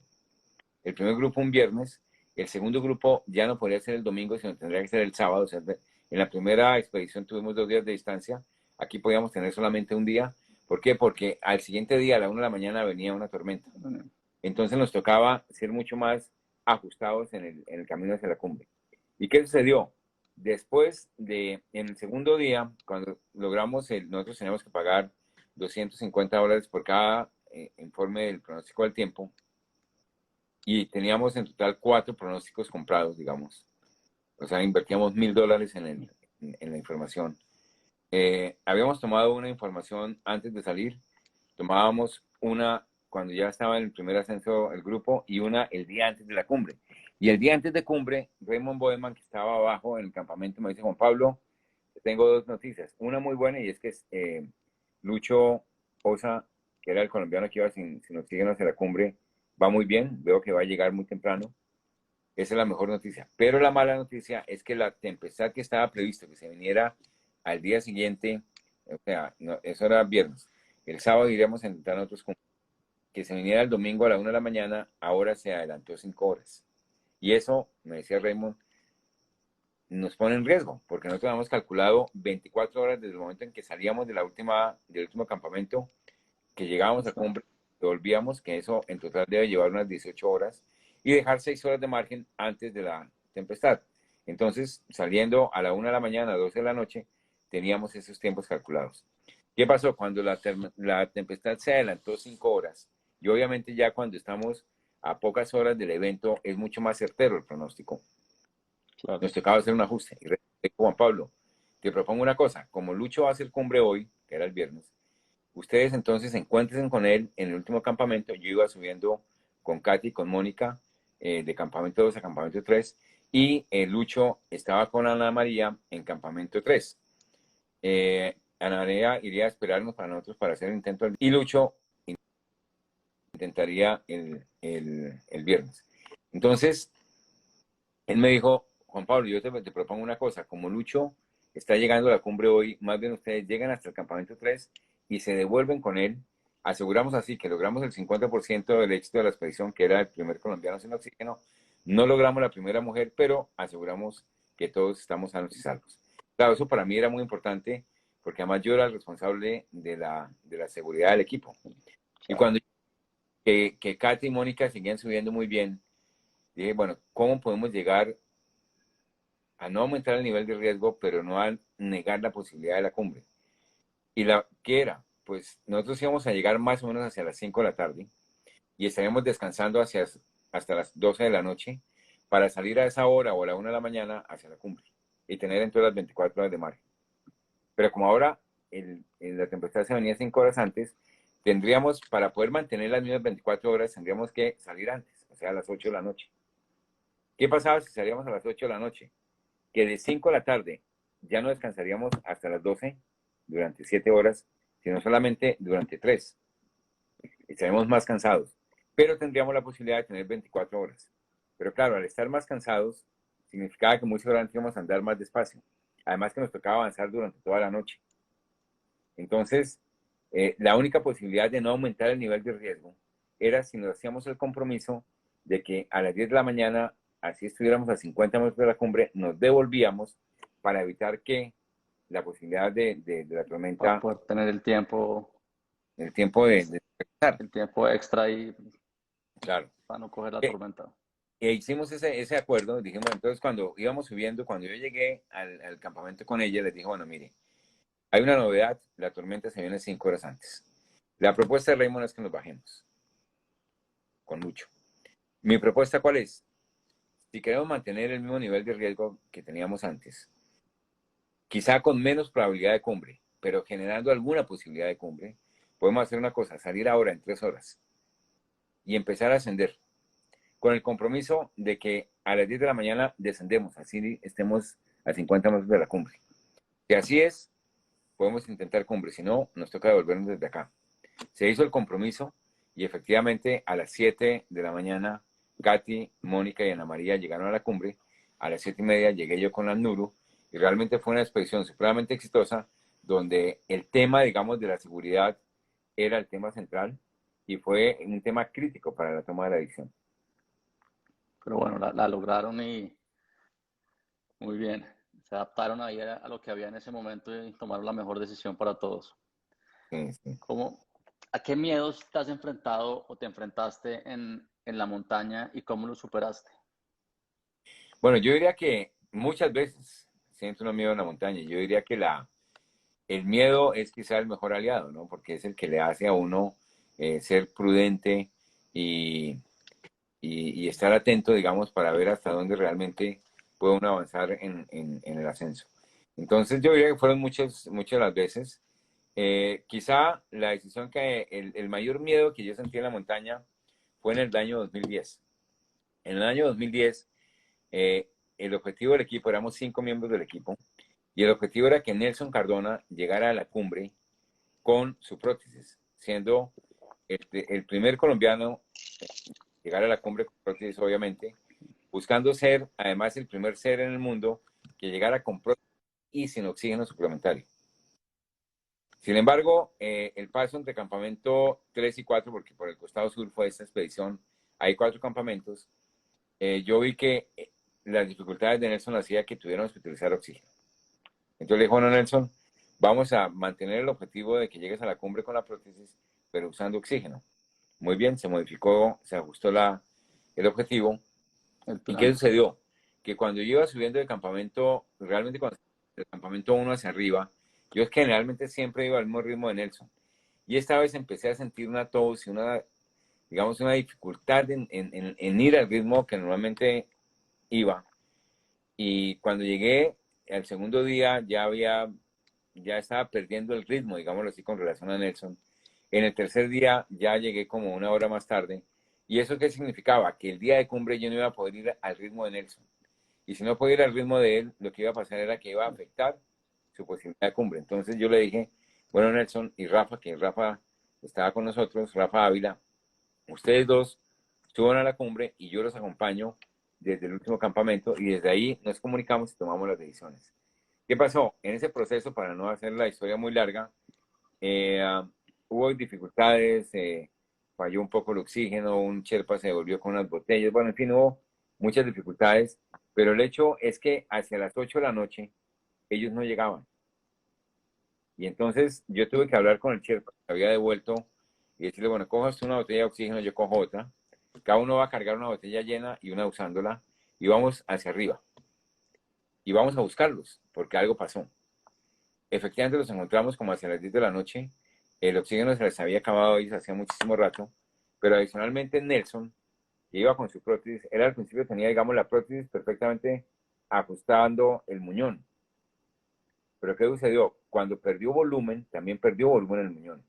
el primer grupo un viernes, el segundo grupo ya no podría ser el domingo, sino tendría que ser el sábado. O sea, en la primera expedición tuvimos 2 días de distancia, aquí podíamos tener solamente un día. ¿Por qué? Porque al siguiente día, a la 1 de la mañana, venía una tormenta. Entonces nos tocaba ser mucho más ajustados en el camino hacia la cumbre. ¿Y qué sucedió? Después en el segundo día, cuando logramos, nosotros teníamos que pagar $250 por cada informe del pronóstico del tiempo, y teníamos en total 4 pronósticos comprados, digamos. O sea, invertíamos $1,000 en la información. Habíamos tomado una información antes de salir, tomábamos una cuando ya estaba en el primer ascenso el grupo y una el día antes de la cumbre. Y el día antes de cumbre, Raymond Boeman, que estaba abajo en el campamento, me dice: Juan Pablo, tengo 2 noticias. Una muy buena, y es que Lucho Osa, que era el colombiano que iba sin oxígeno hacia la cumbre, va muy bien, veo que va a llegar muy temprano. Esa es la mejor noticia. Pero la mala noticia es que la tempestad que estaba previsto que se viniera al día siguiente, o sea, no, eso era viernes, el sábado iríamos a intentar nosotros que se viniera el domingo a la 1 de la mañana, ahora se adelantó 5 horas. Y eso, me decía Raymond, nos pone en riesgo, porque nosotros habíamos calculado 24 horas desde el momento en que salíamos del último campamento, que llegábamos a cumbre, volvíamos, que eso en total debe llevar unas 18 horas, y dejar 6 horas de margen antes de la tempestad. Entonces, saliendo a la 1 de la mañana, 12 de la noche, teníamos esos tiempos calculados. ¿Qué pasó? Cuando la tempestad se adelantó 5 horas, y obviamente ya cuando estamos a pocas horas del evento es mucho más certero el pronóstico. Claro. Nos tocaba hacer un ajuste. Y Juan Pablo, te propongo una cosa: como Lucho va a hacer cumbre hoy, que era el viernes, ustedes entonces encuéntrense con él en el último campamento. Yo iba subiendo con Katy, con Mónica, de campamento 2 a campamento 3, y Lucho estaba con Ana María en campamento 3. Ana María iría a esperarnos para nosotros para hacer el intento, y Lucho intentaría el viernes. Entonces, él me dijo: Juan Pablo, yo te propongo una cosa: como Lucho está llegando a la cumbre hoy, más bien ustedes llegan hasta el campamento 3 y se devuelven con él. Aseguramos así que logramos el 50% del éxito de la expedición, que era el primer colombiano sin oxígeno. No logramos la primera mujer, pero aseguramos que todos estamos sanos y salvos. Claro, eso para mí era muy importante, porque además yo era el responsable de la seguridad del equipo. Y cuando que Katy y Mónica seguían subiendo muy bien, dije: bueno, ¿cómo podemos llegar a no aumentar el nivel de riesgo, pero no a negar la posibilidad de la cumbre? ¿Y qué era? Pues nosotros íbamos a llegar más o menos hacia las 5 de la tarde y estaríamos descansando hasta las 12 de la noche para salir a esa hora o a la 1 de la mañana hacia la cumbre y tener en todas las 24 horas de margen. Pero como ahora la tempestad se venía 5 horas antes, tendríamos, para poder mantener las mismas 24 horas, tendríamos que salir antes, o sea, a las 8 de la noche. ¿Qué pasaba si salíamos a las 8 de la noche? que de 5 de la tarde ya no descansaríamos hasta las 12 durante 7 horas, sino solamente durante 3. Estaremos más cansados, pero tendríamos la posibilidad de tener 24 horas. Pero claro, al estar más cansados, significaba que muy seguramente íbamos a andar más despacio. Además que nos tocaba avanzar durante toda la noche. Entonces, la única posibilidad de no aumentar el nivel de riesgo era si nos hacíamos el compromiso de que a las 10 de la mañana, así estuviéramos a 50 metros de la cumbre, nos devolvíamos para evitar que la posibilidad de la para tormenta, poder tener el tiempo de regresar. el tiempo extra y Claro. para no coger la Eh, tormenta. hicimos ese acuerdo, dijimos, entonces cuando íbamos subiendo, cuando yo llegué al campamento con ella, les dije, bueno, mire, hay una novedad, la tormenta se viene 5 horas antes. La propuesta de Raymond es que nos bajemos, con mucho. Mi propuesta, ¿cuál es? Si queremos mantener el mismo nivel de riesgo que teníamos antes, quizá con menos probabilidad de cumbre, pero generando alguna posibilidad de cumbre, podemos hacer una cosa, salir ahora en 3 horas y empezar a ascender, con el compromiso de que a las 10 de la mañana descendemos, así estemos a 50 metros de la cumbre. Si así es, podemos intentar cumbre, si no, nos toca devolvernos desde acá. Se hizo el compromiso y efectivamente a las 7 de la mañana, Katy, Mónica y Ana María llegaron a la cumbre. A las 7:30 llegué yo con la Nuru y realmente fue una expedición supremamente exitosa donde el tema, digamos, de la seguridad era el tema central y fue un tema crítico para la toma de la decisión. Pero bueno, la lograron y muy bien. Se adaptaron ahí a lo que había en ese momento y tomaron la mejor decisión para todos. Sí, sí. ¿A qué miedos te has enfrentado o te enfrentaste en la montaña y cómo lo superaste? Bueno, yo diría que muchas veces siento uno miedo en la montaña. Yo diría que el miedo es quizá el mejor aliado, ¿no? Porque es el que le hace a uno ser prudente y, y estar atento, digamos, para ver hasta dónde realmente puede uno avanzar en el ascenso. Entonces yo diría que fueron muchas las veces. Quizá la decisión el mayor miedo que yo sentí en la montaña fue en el año 2010. En el año 2010, el objetivo del equipo, éramos 5 miembros del equipo, y el objetivo era que Nelson Cardona llegara a la cumbre con su prótesis, siendo el primer colombiano llegar a la cumbre con prótesis, obviamente, buscando ser, además, el primer ser en el mundo que llegara con prótesis y sin oxígeno suplementario. Sin embargo, el paso entre campamento 3 y 4, porque por el costado sur fue esta expedición, hay 4 campamentos, yo vi que las dificultades de Nelson hacía que tuviéramos que utilizar oxígeno. Entonces le dijo, bueno, Nelson, vamos a mantener el objetivo de que llegues a la cumbre con la prótesis, pero usando oxígeno. Muy bien, se modificó, se ajustó el objetivo. El ¿Y qué plan. sucedió? Que cuando yo iba subiendo del campamento, realmente cuando del campamento 1 hacia arriba, yo generalmente siempre iba al mismo ritmo de Nelson. Y esta vez empecé a sentir una tos y digamos, una dificultad en ir al ritmo que normalmente iba. Y cuando llegué al segundo día ya estaba perdiendo el ritmo, digámoslo así, con relación a Nelson. En el tercer día ya llegué como una hora más tarde. ¿Y eso qué significaba? Que el día de cumbre yo no iba a poder ir al ritmo de Nelson. Y si no podía ir al ritmo de él, lo que iba a pasar era que iba a afectar su posibilidad de cumbre. Entonces yo le dije, bueno, Nelson y Rafa, que Rafa estaba con nosotros, Rafa Ávila, ustedes dos suban a la cumbre y yo los acompaño desde el último campamento y desde ahí nos comunicamos y tomamos las decisiones. ¿Qué pasó? En ese proceso, para no hacer la historia muy larga, eh, hubo dificultades, falló un poco el oxígeno, un Sherpa se devolvió con unas botellas, bueno, en fin, hubo muchas dificultades, pero el hecho es que hacia las 8 de la noche ellos no llegaban. Y entonces yo tuve que hablar con el Sherpa que había devuelto y decirle, bueno, cojas una botella de oxígeno, yo cojo otra, cada uno va a cargar una botella llena y una usándola y vamos hacia arriba. Y vamos a buscarlos, porque algo pasó. Efectivamente los encontramos como hacia las 10 de la noche. El oxígeno se les había acabado y hacía muchísimo rato. Pero adicionalmente Nelson, que iba con su prótesis, él al principio tenía, digamos, la prótesis perfectamente ajustando el muñón. Pero ¿qué sucedió? Cuando perdió volumen, también perdió volumen el muñón.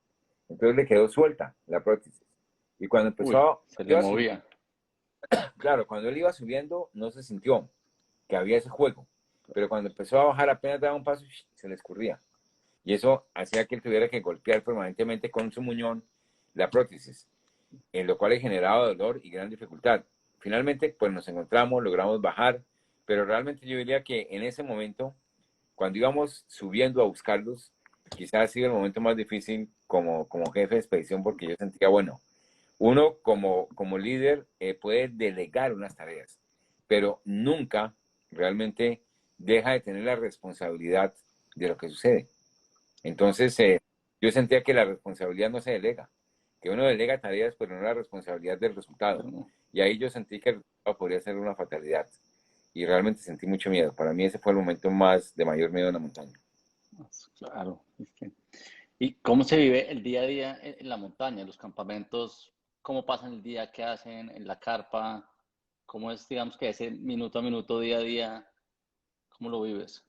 Entonces le quedó suelta la prótesis. Y cuando Uy, empezó, se le iba movía. claro, cuando él iba subiendo, no se sintió que había ese juego. pero cuando empezó a bajar apenas daba un paso, se le escurría. Y eso hacía que él tuviera que golpear permanentemente con su muñón la prótesis, en lo cual le generaba dolor y gran dificultad. Finalmente, pues nos encontramos, logramos bajar, pero realmente yo diría que en ese momento, cuando íbamos subiendo a buscarlos, quizás ha sido el momento más difícil como jefe de expedición, porque yo sentía, bueno, uno como líder puede delegar unas tareas, pero nunca realmente deja de tener la responsabilidad de lo que sucede. Entonces, yo sentía que la responsabilidad no se delega, que uno delega tareas, pero no la responsabilidad del resultado. Y ahí yo sentí que el resultado podría ser una fatalidad. Y realmente sentí mucho miedo. Para mí ese fue el momento más de mayor miedo en la montaña. Claro. ¿Y cómo se vive el día a día en la montaña, en los campamentos? ¿Cómo pasan el día? ¿Qué hacen en la carpa? ¿Cómo es, digamos, que ese minuto a minuto, día a día? ¿Cómo lo vives?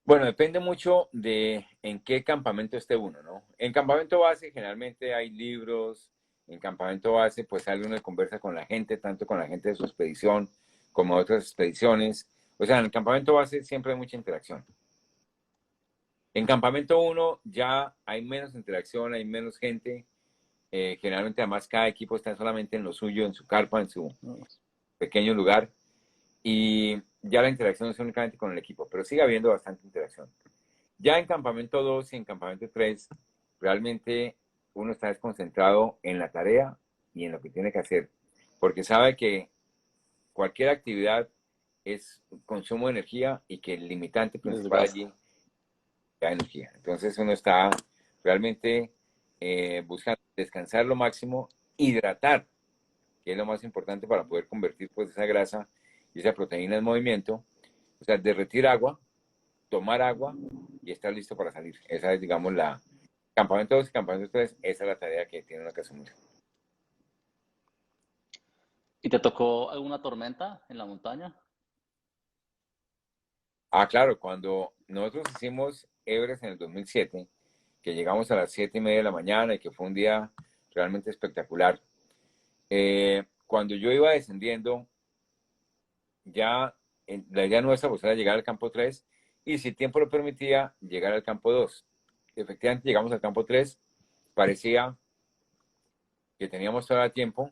Bueno, depende mucho de en qué campamento esté uno, ¿no? En campamento base generalmente hay libros, en campamento base pues sale uno y conversa con la gente, tanto con la gente de su expedición como de otras expediciones. O sea, en el campamento base siempre hay mucha interacción. En campamento uno ya hay menos interacción, hay menos gente. Generalmente además cada equipo está solamente en lo suyo, en su carpa, en su pequeño lugar. Y ya la interacción es únicamente con el equipo, pero sigue habiendo bastante interacción. Ya en campamento 2 y en campamento 3, realmente uno está desconcentrado en la tarea y en lo que tiene que hacer, porque sabe que cualquier actividad es consumo de energía y que el limitante principal Desgasta. allí es la energía. Entonces uno está realmente buscando descansar lo máximo, hidratar, que es lo más importante para poder convertir pues esa grasa y esa proteína en movimiento, o sea, derretir agua, tomar agua y estar listo para salir. Esa es, digamos, la campamento 2 y campamento 3, esa es la tarea que tiene uno que asumir. ¿Y te tocó alguna tormenta en la montaña? Ah, claro, cuando nosotros hicimos Everest en el 2007, que llegamos a las 7:30 de la mañana y que fue un día realmente espectacular, cuando yo iba descendiendo, ya la idea nuestra pues, era llegar al campo 3 y si el tiempo lo permitía, llegar al campo 2. Efectivamente, llegamos al campo 3, parecía que teníamos todo el tiempo,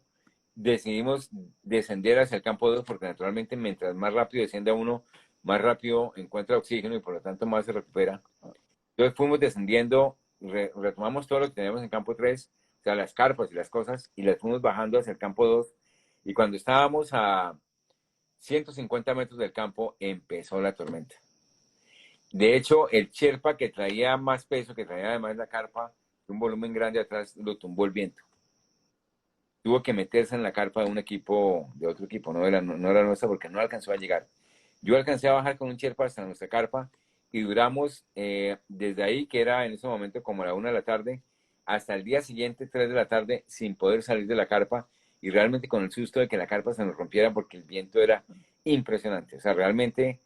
decidimos descender hacia el campo 2 porque naturalmente mientras más rápido desciende uno, más rápido encuentra oxígeno y por lo tanto más se recupera. Entonces fuimos descendiendo, retomamos todo lo que teníamos en campo 3, o sea, las carpas y las cosas, y las fuimos bajando hacia el campo 2. Y cuando estábamos a 150 metros del campo, empezó la tormenta. De hecho, el Sherpa que traía más peso, que traía además la carpa, un volumen grande atrás, lo tumbó el viento. Tuvo que meterse en la carpa de un equipo, de otro equipo, no era nuestra porque no alcanzó a llegar. Yo alcancé a bajar con un Sherpa hasta nuestra carpa y duramos desde ahí, que era en ese momento como a la 1 de la tarde, hasta el día siguiente, 3 de la tarde, sin poder salir de la carpa y realmente con el susto de que la carpa se nos rompiera porque el viento era impresionante. O sea, realmente,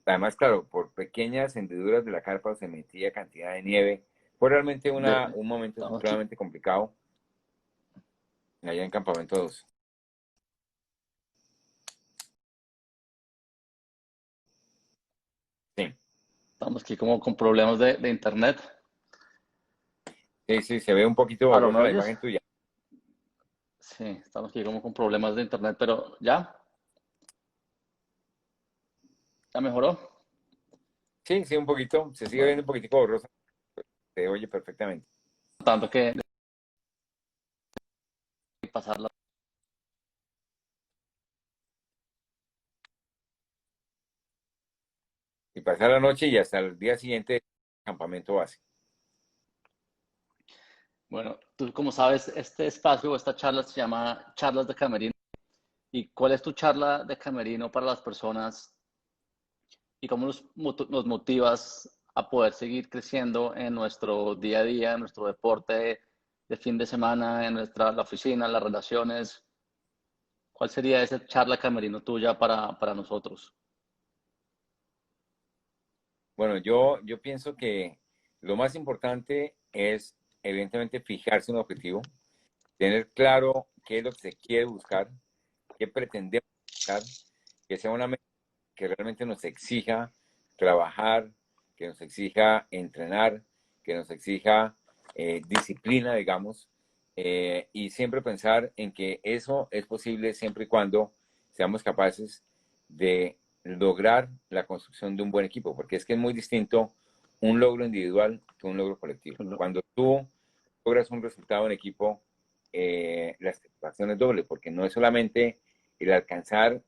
además, claro, por pequeñas hendiduras de la carpa se metía cantidad de nieve. Fue realmente un momento Estamos aquí. supremamente complicado allá en Campamento 2. Sí, Estamos aquí como con problemas de internet. sí, sí, se ve un poquito ¿Aló, me borrosa la oyes? imagen tuya. Sí, estamos aquí como con problemas de internet, pero ya mejoró. Sí, sí, un poquito. Se sigue Bueno, viendo un poquitico borrosa. Se oye perfectamente. tanto que pasarla. Y pasar la noche y hasta el día siguiente, campamento base. Bueno, tú como sabes, este espacio o esta charla se llama Charlas de Camerino. ¿Y cuál es tu charla de camerino para las personas y cómo nos motivas a poder seguir creciendo en nuestro día a día, en nuestro deporte de fin de semana, en la oficina, las relaciones? ¿Cuál sería esa charla camerino tuya para nosotros? Bueno, yo pienso que lo más importante es, evidentemente, fijarse un objetivo, tener claro qué es lo que se quiere buscar, qué pretendemos buscar, que sea una meta que realmente nos exija trabajar, que nos exija entrenar, que nos exija disciplina, digamos, y siempre pensar en que eso es posible siempre y cuando seamos capaces de lograr la construcción de un buen equipo, porque es que es muy distinto un logro individual que un logro colectivo. Cuando tú logras un resultado en equipo, la satisfacción es doble, porque no es solamente el alcanzar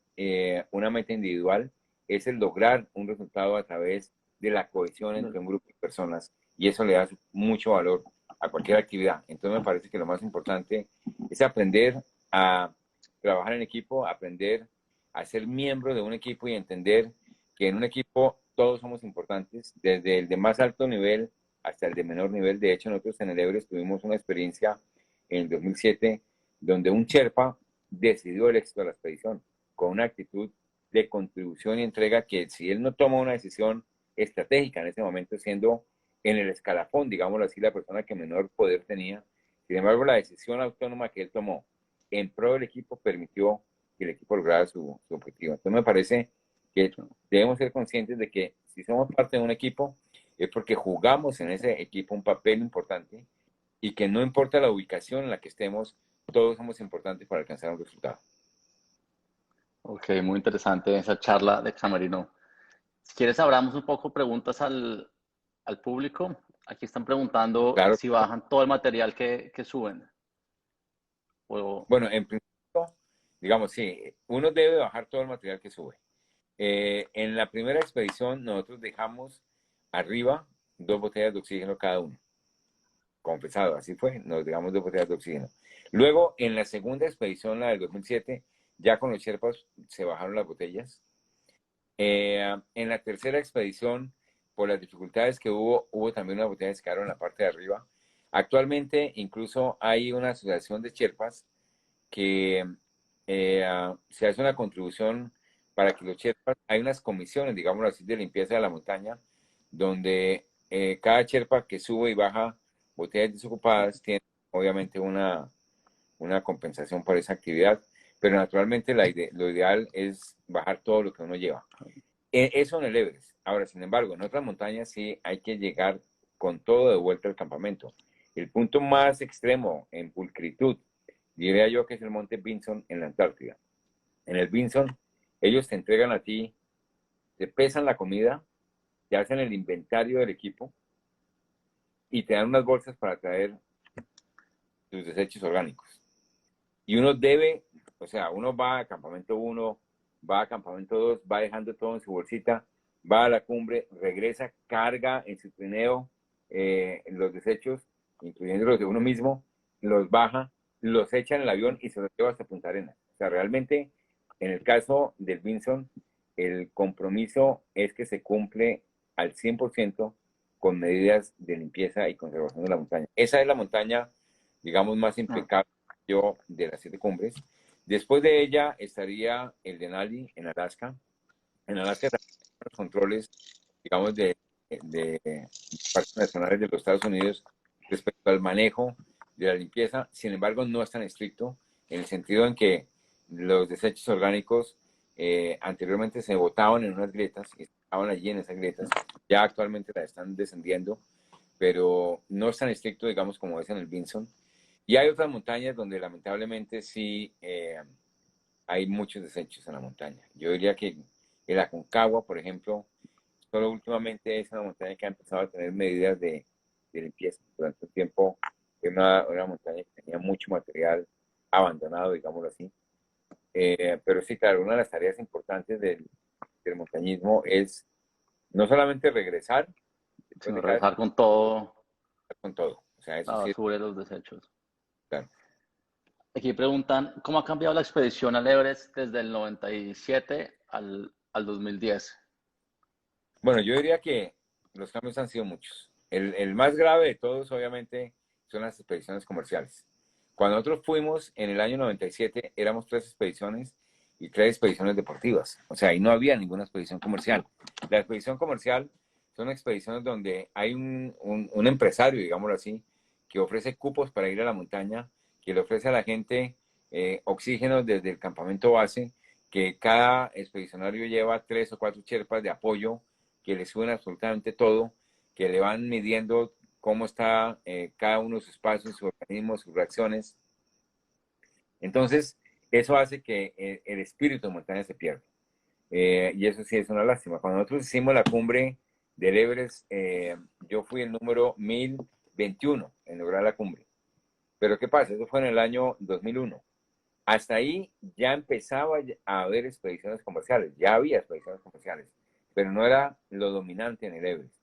una meta individual, es el lograr un resultado a través de la cohesión entre un grupo de personas, y eso le da mucho valor a cualquier actividad. Entonces me parece que lo más importante es aprender a trabajar en equipo, aprender a ser miembro de un equipo y entender que en un equipo todos somos importantes, desde el de más alto nivel hasta el de menor nivel. De hecho, nosotros en el Everest tuvimos una experiencia en el 2007 donde un Sherpa decidió el éxito de la expedición con una actitud de contribución y entrega que si él no toma una decisión estratégica en ese momento, siendo en el escalafón, digámoslo así, la persona que menor poder tenía, sin embargo, la decisión autónoma que él tomó en pro del equipo permitió que el equipo lograra su objetivo. Entonces me parece que debemos ser conscientes de que si somos parte de un equipo es porque jugamos en ese equipo un papel importante y que no importa la ubicación en la que estemos, todos somos importantes para alcanzar un resultado. Ok, muy interesante esa charla de Camerino. Si quieres, abramos un poco preguntas al público. Aquí están preguntando Claro. si bajan todo el material que suben. Bueno, en principio, digamos, sí, uno debe bajar todo el material que sube. En la primera expedición nosotros dejamos arriba 2 botellas de oxígeno cada uno. Confesado, así fue, nos dejamos 2 botellas de oxígeno. Luego, en la segunda expedición, la del 2007, ya con los Sherpas se bajaron las botellas. En la tercera expedición, por las dificultades que hubo también unas botellas que quedaron en la parte de arriba. Actualmente, incluso hay una asociación de Sherpas que se hace una contribución para que los Sherpas, hay unas comisiones, digámoslo así, de limpieza de la montaña, donde cada Sherpa que sube y baja botellas desocupadas tiene obviamente una compensación por esa actividad, pero naturalmente lo ideal es bajar todo lo que uno lleva. Eso en el Everest. Ahora, sin embargo, en otras montañas sí hay que llegar con todo de vuelta al campamento. El punto más extremo en pulcritud, diría yo, que es el monte Vinson en la Antártida. En el Vinson, ellos te entregan a ti, te pesan la comida, te hacen el inventario del equipo y te dan unas bolsas para traer tus desechos orgánicos. Y uno debe, o sea, uno va a campamento 1, va a campamento 2, va dejando todo en su bolsita, va a la cumbre, regresa, carga en su trineo los desechos, incluyendo los de uno mismo, los baja, los echa en el avión y se los lleva hasta Punta Arenas. O sea, realmente, en el caso del Vinson, el compromiso es que se cumple al 100% con medidas de limpieza y conservación de la montaña. Esa es la montaña, digamos, más impecable de las 7 cumbres. Después de ella estaría el Denali en Alaska. En Alaska también los controles, digamos, de parques nacionales de los Estados Unidos respecto al manejo de la limpieza. Sin embargo, no es tan estricto en el sentido en que los desechos orgánicos anteriormente se botaban en unas grietas y estaban allí en esas grietas. Ya actualmente las están descendiendo, pero no es tan estricto, digamos, como es en el Vinson. Y hay otras montañas donde lamentablemente sí hay muchos desechos en la montaña. Yo diría que el Aconcagua, por ejemplo, solo últimamente es una montaña que ha empezado a tener medidas de limpieza. Durante un tiempo era una montaña que tenía mucho material abandonado, digámoslo así. Pero sí, claro, una de las tareas importantes del montañismo es no solamente regresar, después Sino de cada regresar con todo, con todo. O sea, eso la sí, basura y los desechos. claro. Aquí preguntan, ¿cómo ha cambiado la expedición al Everest desde el 97 al 2010? Bueno, yo diría que los cambios han sido muchos. El más grave de todos, obviamente, son las expediciones comerciales. Cuando nosotros fuimos en el año 97, éramos 3 expediciones y 3 expediciones deportivas. O sea, ahí no había ninguna expedición comercial. La expedición comercial son expediciones donde hay un empresario, digámoslo así, que ofrece cupos para ir a la montaña, que le ofrece a la gente oxígeno desde el campamento base que cada expedicionario lleva 3 o 4 sherpas de apoyo que le suben absolutamente todo, que le van midiendo cómo está cada uno de sus pasos, sus organismos, sus reacciones. Entonces, eso hace que el espíritu de montaña se pierda. Y eso sí es una lástima. Cuando nosotros hicimos la cumbre del Everest, yo fui el número 1021 en lograr la cumbre. Pero ¿qué pasa? Eso fue en el año 2001. Hasta ahí ya empezaba a haber expediciones comerciales, ya había expediciones comerciales, pero no era lo dominante en el Everest.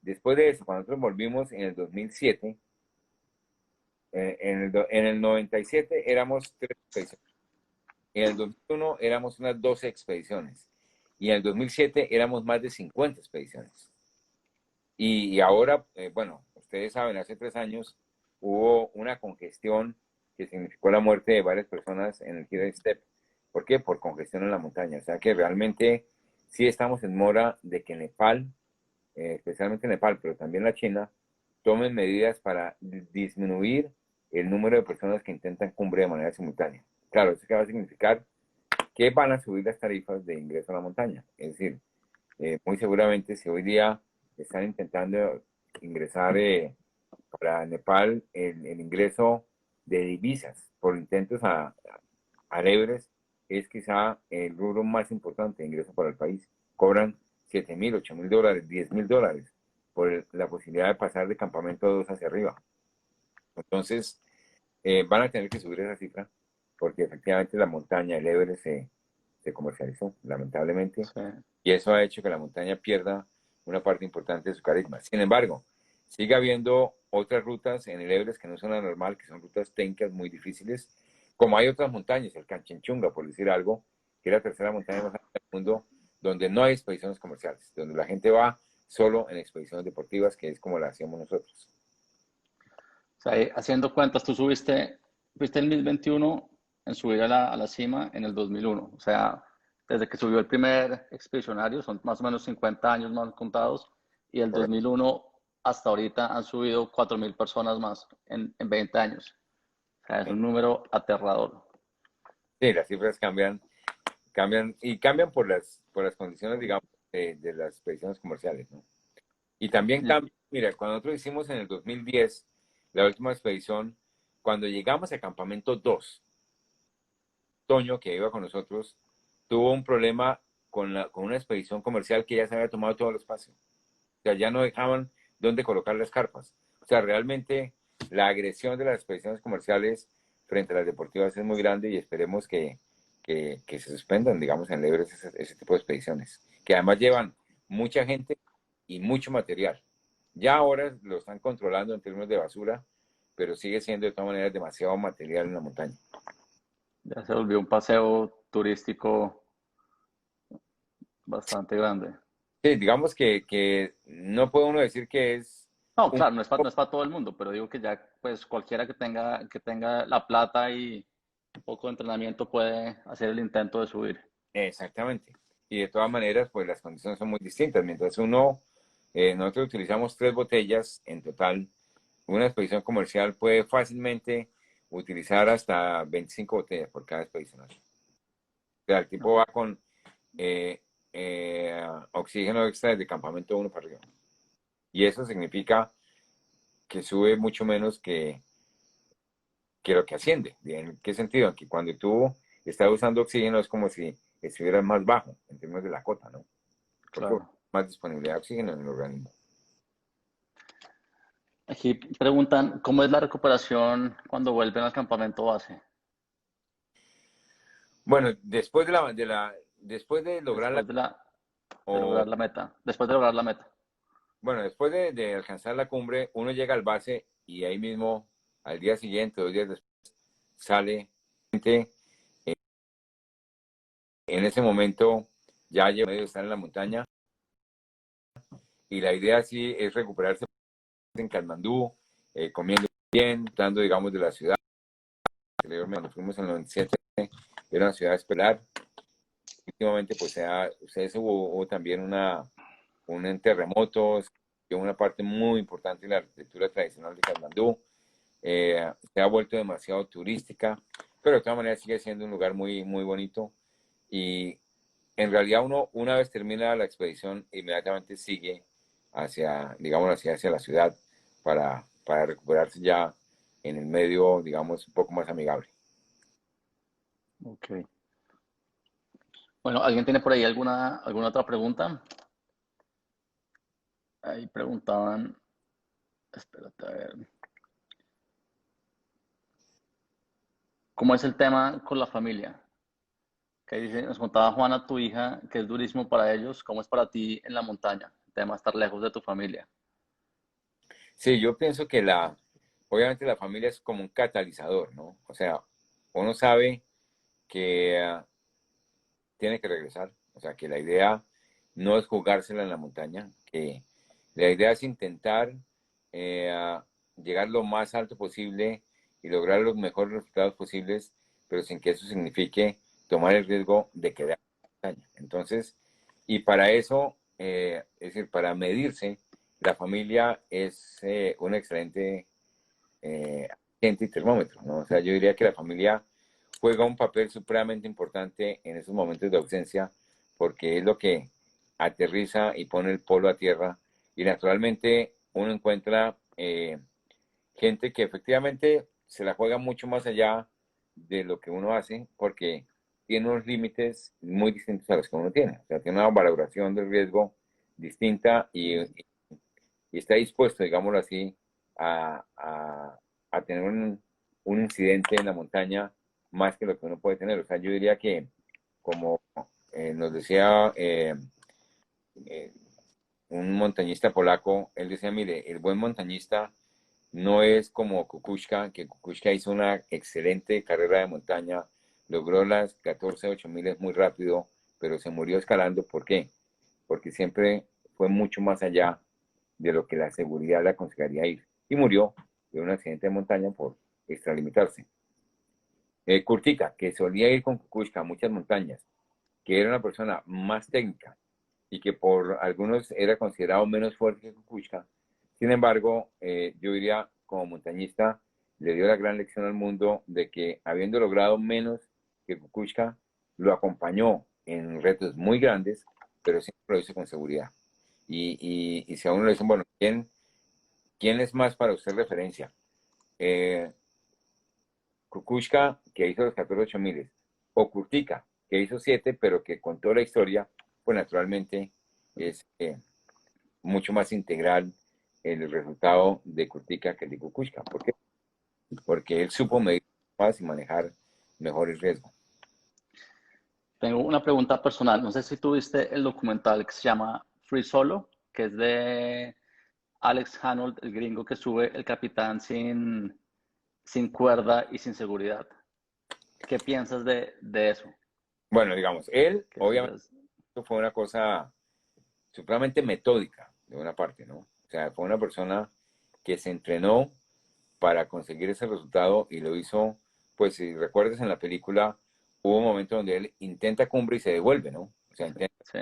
Después de eso, cuando nosotros volvimos en el 2007, en el 97 éramos 3 expediciones, en el 2001 éramos unas 12 expediciones y en el 2007 éramos más de 50 expediciones. Y ahora, bueno, ustedes saben, hace 3 años hubo una congestión que significó la muerte de varias personas en el Hidden Step. ¿Por qué? Por congestión en la montaña. O sea que realmente sí estamos en mora de que Nepal, especialmente Nepal, pero también la China, tomen medidas para disminuir el número de personas que intentan cumbre de manera simultánea. Claro, eso que va a significar que van a subir las tarifas de ingreso a la montaña. Es decir, muy seguramente si hoy día están intentando ingresar para Nepal el ingreso de divisas por intentos al Everest es quizá el rubro más importante de ingreso para el país. Cobran $7,000, $8,000, $10,000 por la posibilidad de pasar de campamento 2 hacia arriba. Entonces, van a tener que subir esa cifra porque efectivamente la montaña, el Everest, se comercializó, lamentablemente, Sí. y eso ha hecho que la montaña pierda una parte importante de su carisma. Sin embargo, sigue habiendo otras rutas en el Everest que no son la normal, que son rutas técnicas muy difíciles, como hay otras montañas, el Canchenjunga, por decir algo, que es la tercera montaña más alta del mundo, donde no hay expediciones comerciales, donde la gente va solo en expediciones deportivas, que es como la hacíamos nosotros. O sea, haciendo cuentas, tú fuiste el 1021 en subir a la cima en el 2001. O sea, desde que subió el primer expedicionario, son más o menos 50 años más contados, y el Correcto. 2001 hasta ahorita han subido 4.000 personas más en 20 años. O sea, es un número aterrador. Sí, las cifras cambian y cambian por las condiciones, digamos, de las expediciones comerciales, ¿no? Y también Y- cambia, mira, cuando nosotros hicimos en el 2010 la última expedición, cuando llegamos a campamento 2, Toño, que iba con nosotros, tuvo un problema con una expedición comercial que ya se había tomado todo el espacio. O sea, ya no dejaban dónde colocar las carpas. O sea, realmente la agresión de las expediciones comerciales frente a las deportivas es muy grande y esperemos que se suspendan, digamos, en el Everest ese tipo de expediciones, que además llevan mucha gente y mucho material. Ya ahora lo están controlando en términos de basura, pero sigue siendo de todas maneras demasiado material en la montaña. Ya se volvió un paseo turístico bastante grande. Sí, digamos que no puede uno decir que es No, un... claro, no es para todo el mundo, pero digo que ya pues cualquiera que tenga la plata y un poco de entrenamiento puede hacer el intento de subir. Exactamente. Y de todas maneras, pues las condiciones son muy distintas. Mientras nosotros utilizamos 3 botellas en total, una expedición comercial puede fácilmente utilizar hasta 25 botellas por cada expedición. O sea, el tipo va con eh, oxígeno extra de campamento 1 para arriba. Y eso significa que sube mucho menos que lo que asciende. ¿En qué sentido? En que cuando tú estás usando oxígeno es como si estuvieras más bajo en términos de la cota, ¿no? Porque hay Claro. más disponibilidad de oxígeno en el organismo. Aquí preguntan, ¿cómo es la recuperación cuando vuelven al campamento base? Bueno, después de lograr Después de o, lograr la meta. Después de lograr la meta. bueno, después de alcanzar la cumbre, uno llega al base y ahí mismo, al día siguiente, 2 días después, sale gente. En ese momento ya lleva medio de estar en la montaña y la idea sí es recuperarse en Katmandú, comiendo bien, dando, digamos, de la ciudad. Cuando fuimos en el 97, era una ciudad escolar. Últimamente, pues, hubo también un terremoto, una parte muy importante de la arquitectura tradicional de Katmandú. Se ha vuelto demasiado turística, pero de todas maneras sigue siendo un lugar muy, muy bonito. y en realidad uno, una vez termina la expedición, inmediatamente sigue hacia, digamos, hacia la ciudad para recuperarse ya en el medio, digamos, un poco más amigable. Ok. Bueno, ¿alguien tiene por ahí alguna otra pregunta? Ahí preguntaban, espérate a ver, ¿cómo es el tema con la familia? Que dice, nos contaba Juana, tu hija, que es durísimo para ellos. ¿Cómo es para ti en la montaña? El tema de estar lejos de tu familia. Sí, yo pienso que obviamente la familia es como un catalizador, ¿no? O sea, uno sabe que tiene que regresar, o sea, que la idea no es jugársela en la montaña, que la idea es intentar a llegar lo más alto posible y lograr los mejores resultados posibles, pero sin que eso signifique tomar el riesgo de quedar en la montaña. Entonces, y para eso, es decir, para medirse, la familia es un excelente agente y termómetro, ¿no? O sea, yo diría que la familia juega un papel supremamente importante en esos momentos de ausencia porque es lo que aterriza y pone el polo a tierra y naturalmente uno encuentra gente que efectivamente se la juega mucho más allá de lo que uno hace porque tiene unos límites muy distintos a los que uno tiene. O sea, tiene una valoración del riesgo distinta y está dispuesto, digámoslo así, a tener un incidente en la montaña más que lo que uno puede tener. O sea, yo diría que, como nos decía eh, un montañista polaco, él decía, mire, el buen montañista no es como Kukushka, que Kukushka hizo una excelente carrera de montaña, logró las 14, 8 miles muy rápido, pero se murió escalando. ¿Por qué? Porque siempre fue mucho más allá de lo que la seguridad le aconsejaría ir. Y murió de un accidente de montaña por extralimitarse. Kurtika, que solía ir con Kukushka a muchas montañas, que era una persona más técnica y que por algunos era considerado menos fuerte que Kukushka. Sin embargo, yo diría, como montañista, le dio la gran lección al mundo de que habiendo logrado menos que Kukushka, lo acompañó en retos muy grandes, pero siempre lo hizo con seguridad. Y si a uno le dicen, bueno, ¿quién es más para usted referencia? Eh, Kukushka, que hizo los 14 miles, o Kurtika, que hizo 7, pero que contó la historia, pues naturalmente es mucho más integral el resultado de Kurtika que el de Kukushka. ¿Por qué? Porque él supo medir más y manejar mejor el riesgo. Tengo una pregunta personal. No sé si tuviste el documental que se llama Free Solo, que es de Alex Honnold, el gringo que sube el capitán sin cuerda y sin seguridad. ¿Qué piensas de eso? Bueno, digamos, él, Que eso obviamente, es, fue una cosa supremamente metódica, de una parte, ¿no? O sea, fue una persona que se entrenó para conseguir ese resultado y lo hizo, pues si recuerdas en la película, hubo un momento donde él intenta cumbre y se devuelve, ¿no? O sea, sí, intenta sí,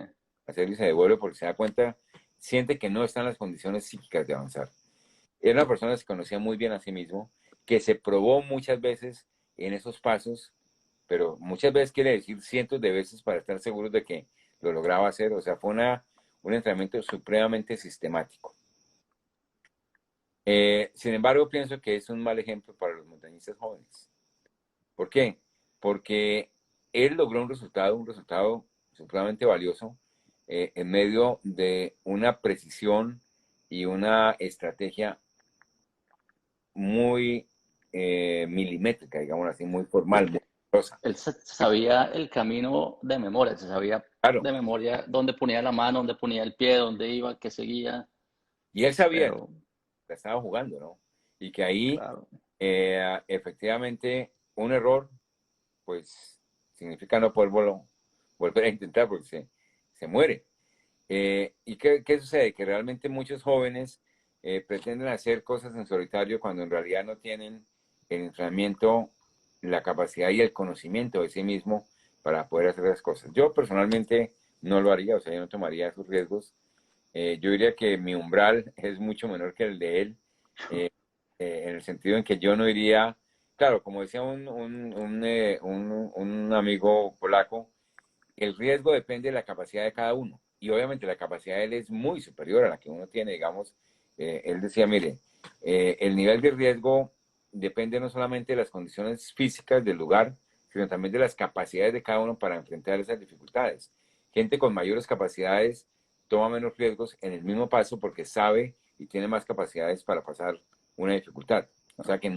hacerlo y se devuelve porque se da cuenta, siente que no está en las condiciones psíquicas de avanzar. Era una persona que se conocía muy bien a sí mismo, que se probó muchas veces en esos pasos, pero muchas veces quiere decir cientos de veces para estar seguros de que lo lograba hacer. O sea, fue un entrenamiento supremamente sistemático. Sin embargo, pienso que es un mal ejemplo para los montañistas jóvenes. ¿Por qué? Porque él logró un resultado supremamente valioso en medio de una precisión y una estrategia muy milimétrica, digamos así, muy formal, muy rosa. él sabía el camino de memoria, se sabía Claro, de memoria dónde ponía la mano, dónde ponía el pie, dónde iba, qué seguía, y él sabía que pero la estaba jugando, ¿no? Y que ahí, claro, efectivamente, un error, pues, significa no poder volver a intentar porque se muere. ¿Y qué sucede? Que realmente muchos jóvenes pretenden hacer cosas en solitario cuando en realidad no tienen el entrenamiento, la capacidad y el conocimiento de sí mismo para poder hacer las cosas. Yo personalmente no lo haría, o sea, yo no tomaría esos riesgos. Yo diría que mi umbral es mucho menor que el de él, eh, en el sentido en que yo no iría, claro, como decía un amigo polaco, el riesgo depende de la capacidad de cada uno. Y obviamente la capacidad de él es muy superior a la que uno tiene, digamos. Él decía, mire, el nivel de riesgo depende no solamente de las condiciones físicas del lugar, sino también de las capacidades de cada uno para enfrentar esas dificultades. Gente con mayores capacidades toma menos riesgos en el mismo paso porque sabe y tiene más capacidades para pasar una dificultad. O sea que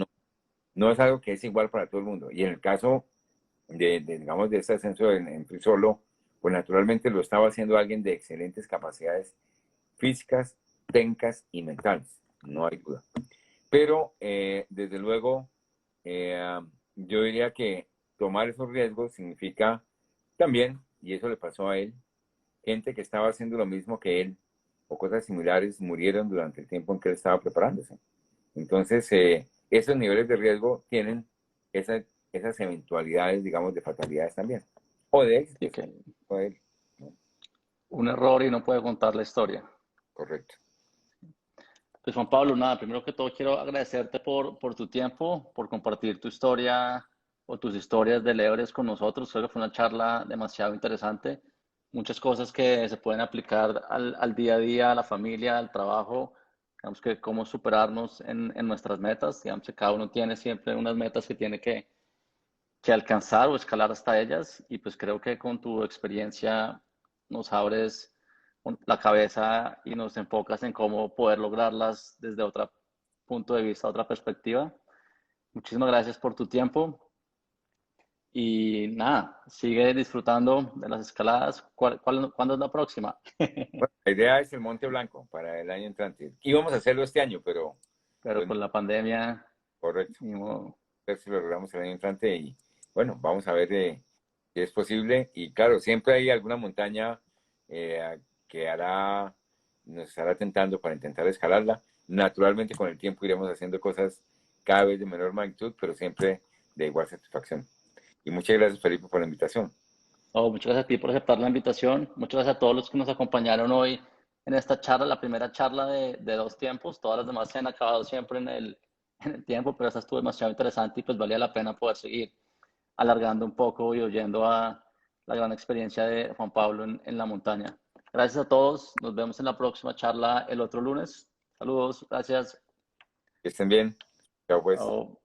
no es algo que es igual para todo el mundo. Y en el caso digamos, de este ascenso en Free Solo, pues naturalmente lo estaba haciendo alguien de excelentes capacidades físicas, técnicas y mentales, no hay duda. Pero, desde luego, yo diría que tomar esos riesgos significa también, y eso le pasó a él, gente que estaba haciendo lo mismo que él o cosas similares murieron durante el tiempo en que él estaba preparándose. Entonces, esos niveles de riesgo tienen esas eventualidades, digamos, de fatalidades también. O de Y éxitos, que o de él, ¿no? un error y no puede contar la historia. Correcto. Pues Juan Pablo, nada, primero que todo quiero agradecerte por tu tiempo, por compartir tu historia o tus historias del Everest con nosotros. Creo que fue una charla demasiado interesante. Muchas cosas que se pueden aplicar al día a día, a la familia, al trabajo. Digamos que cómo superarnos en nuestras metas. Digamos que cada uno tiene siempre unas metas que tiene que alcanzar o escalar hasta ellas. Y pues creo que con tu experiencia nos abres la cabeza y nos enfocas en cómo poder lograrlas desde otro punto de vista, otra perspectiva. Muchísimas gracias por tu tiempo y nada, sigue disfrutando de las escaladas. ¿Cuándo es la próxima? Bueno, la idea es el Monte Blanco para el año entrante. Íbamos a hacerlo este año, pero Pero pues con la pandemia, correcto. ni modo. A ver si lo logramos el año entrante y bueno, vamos a ver si es posible. Y claro, siempre hay alguna montaña que nos estará tentando para intentar escalarla. Naturalmente, con el tiempo iremos haciendo cosas cada vez de menor magnitud, pero siempre de igual satisfacción. Y muchas gracias, Felipe, por la invitación. Oh, muchas gracias a ti por aceptar la invitación. Muchas gracias a todos los que nos acompañaron hoy en esta charla, la primera charla de dos tiempos. Todas las demás se han acabado siempre en el tiempo, pero esta estuvo demasiado interesante y pues valía la pena poder seguir alargando un poco y oyendo a la gran experiencia de Juan Pablo en la montaña. Gracias a todos. Nos vemos en la próxima charla el otro lunes. Saludos. Gracias. Que estén bien. Chao, pues. Chao.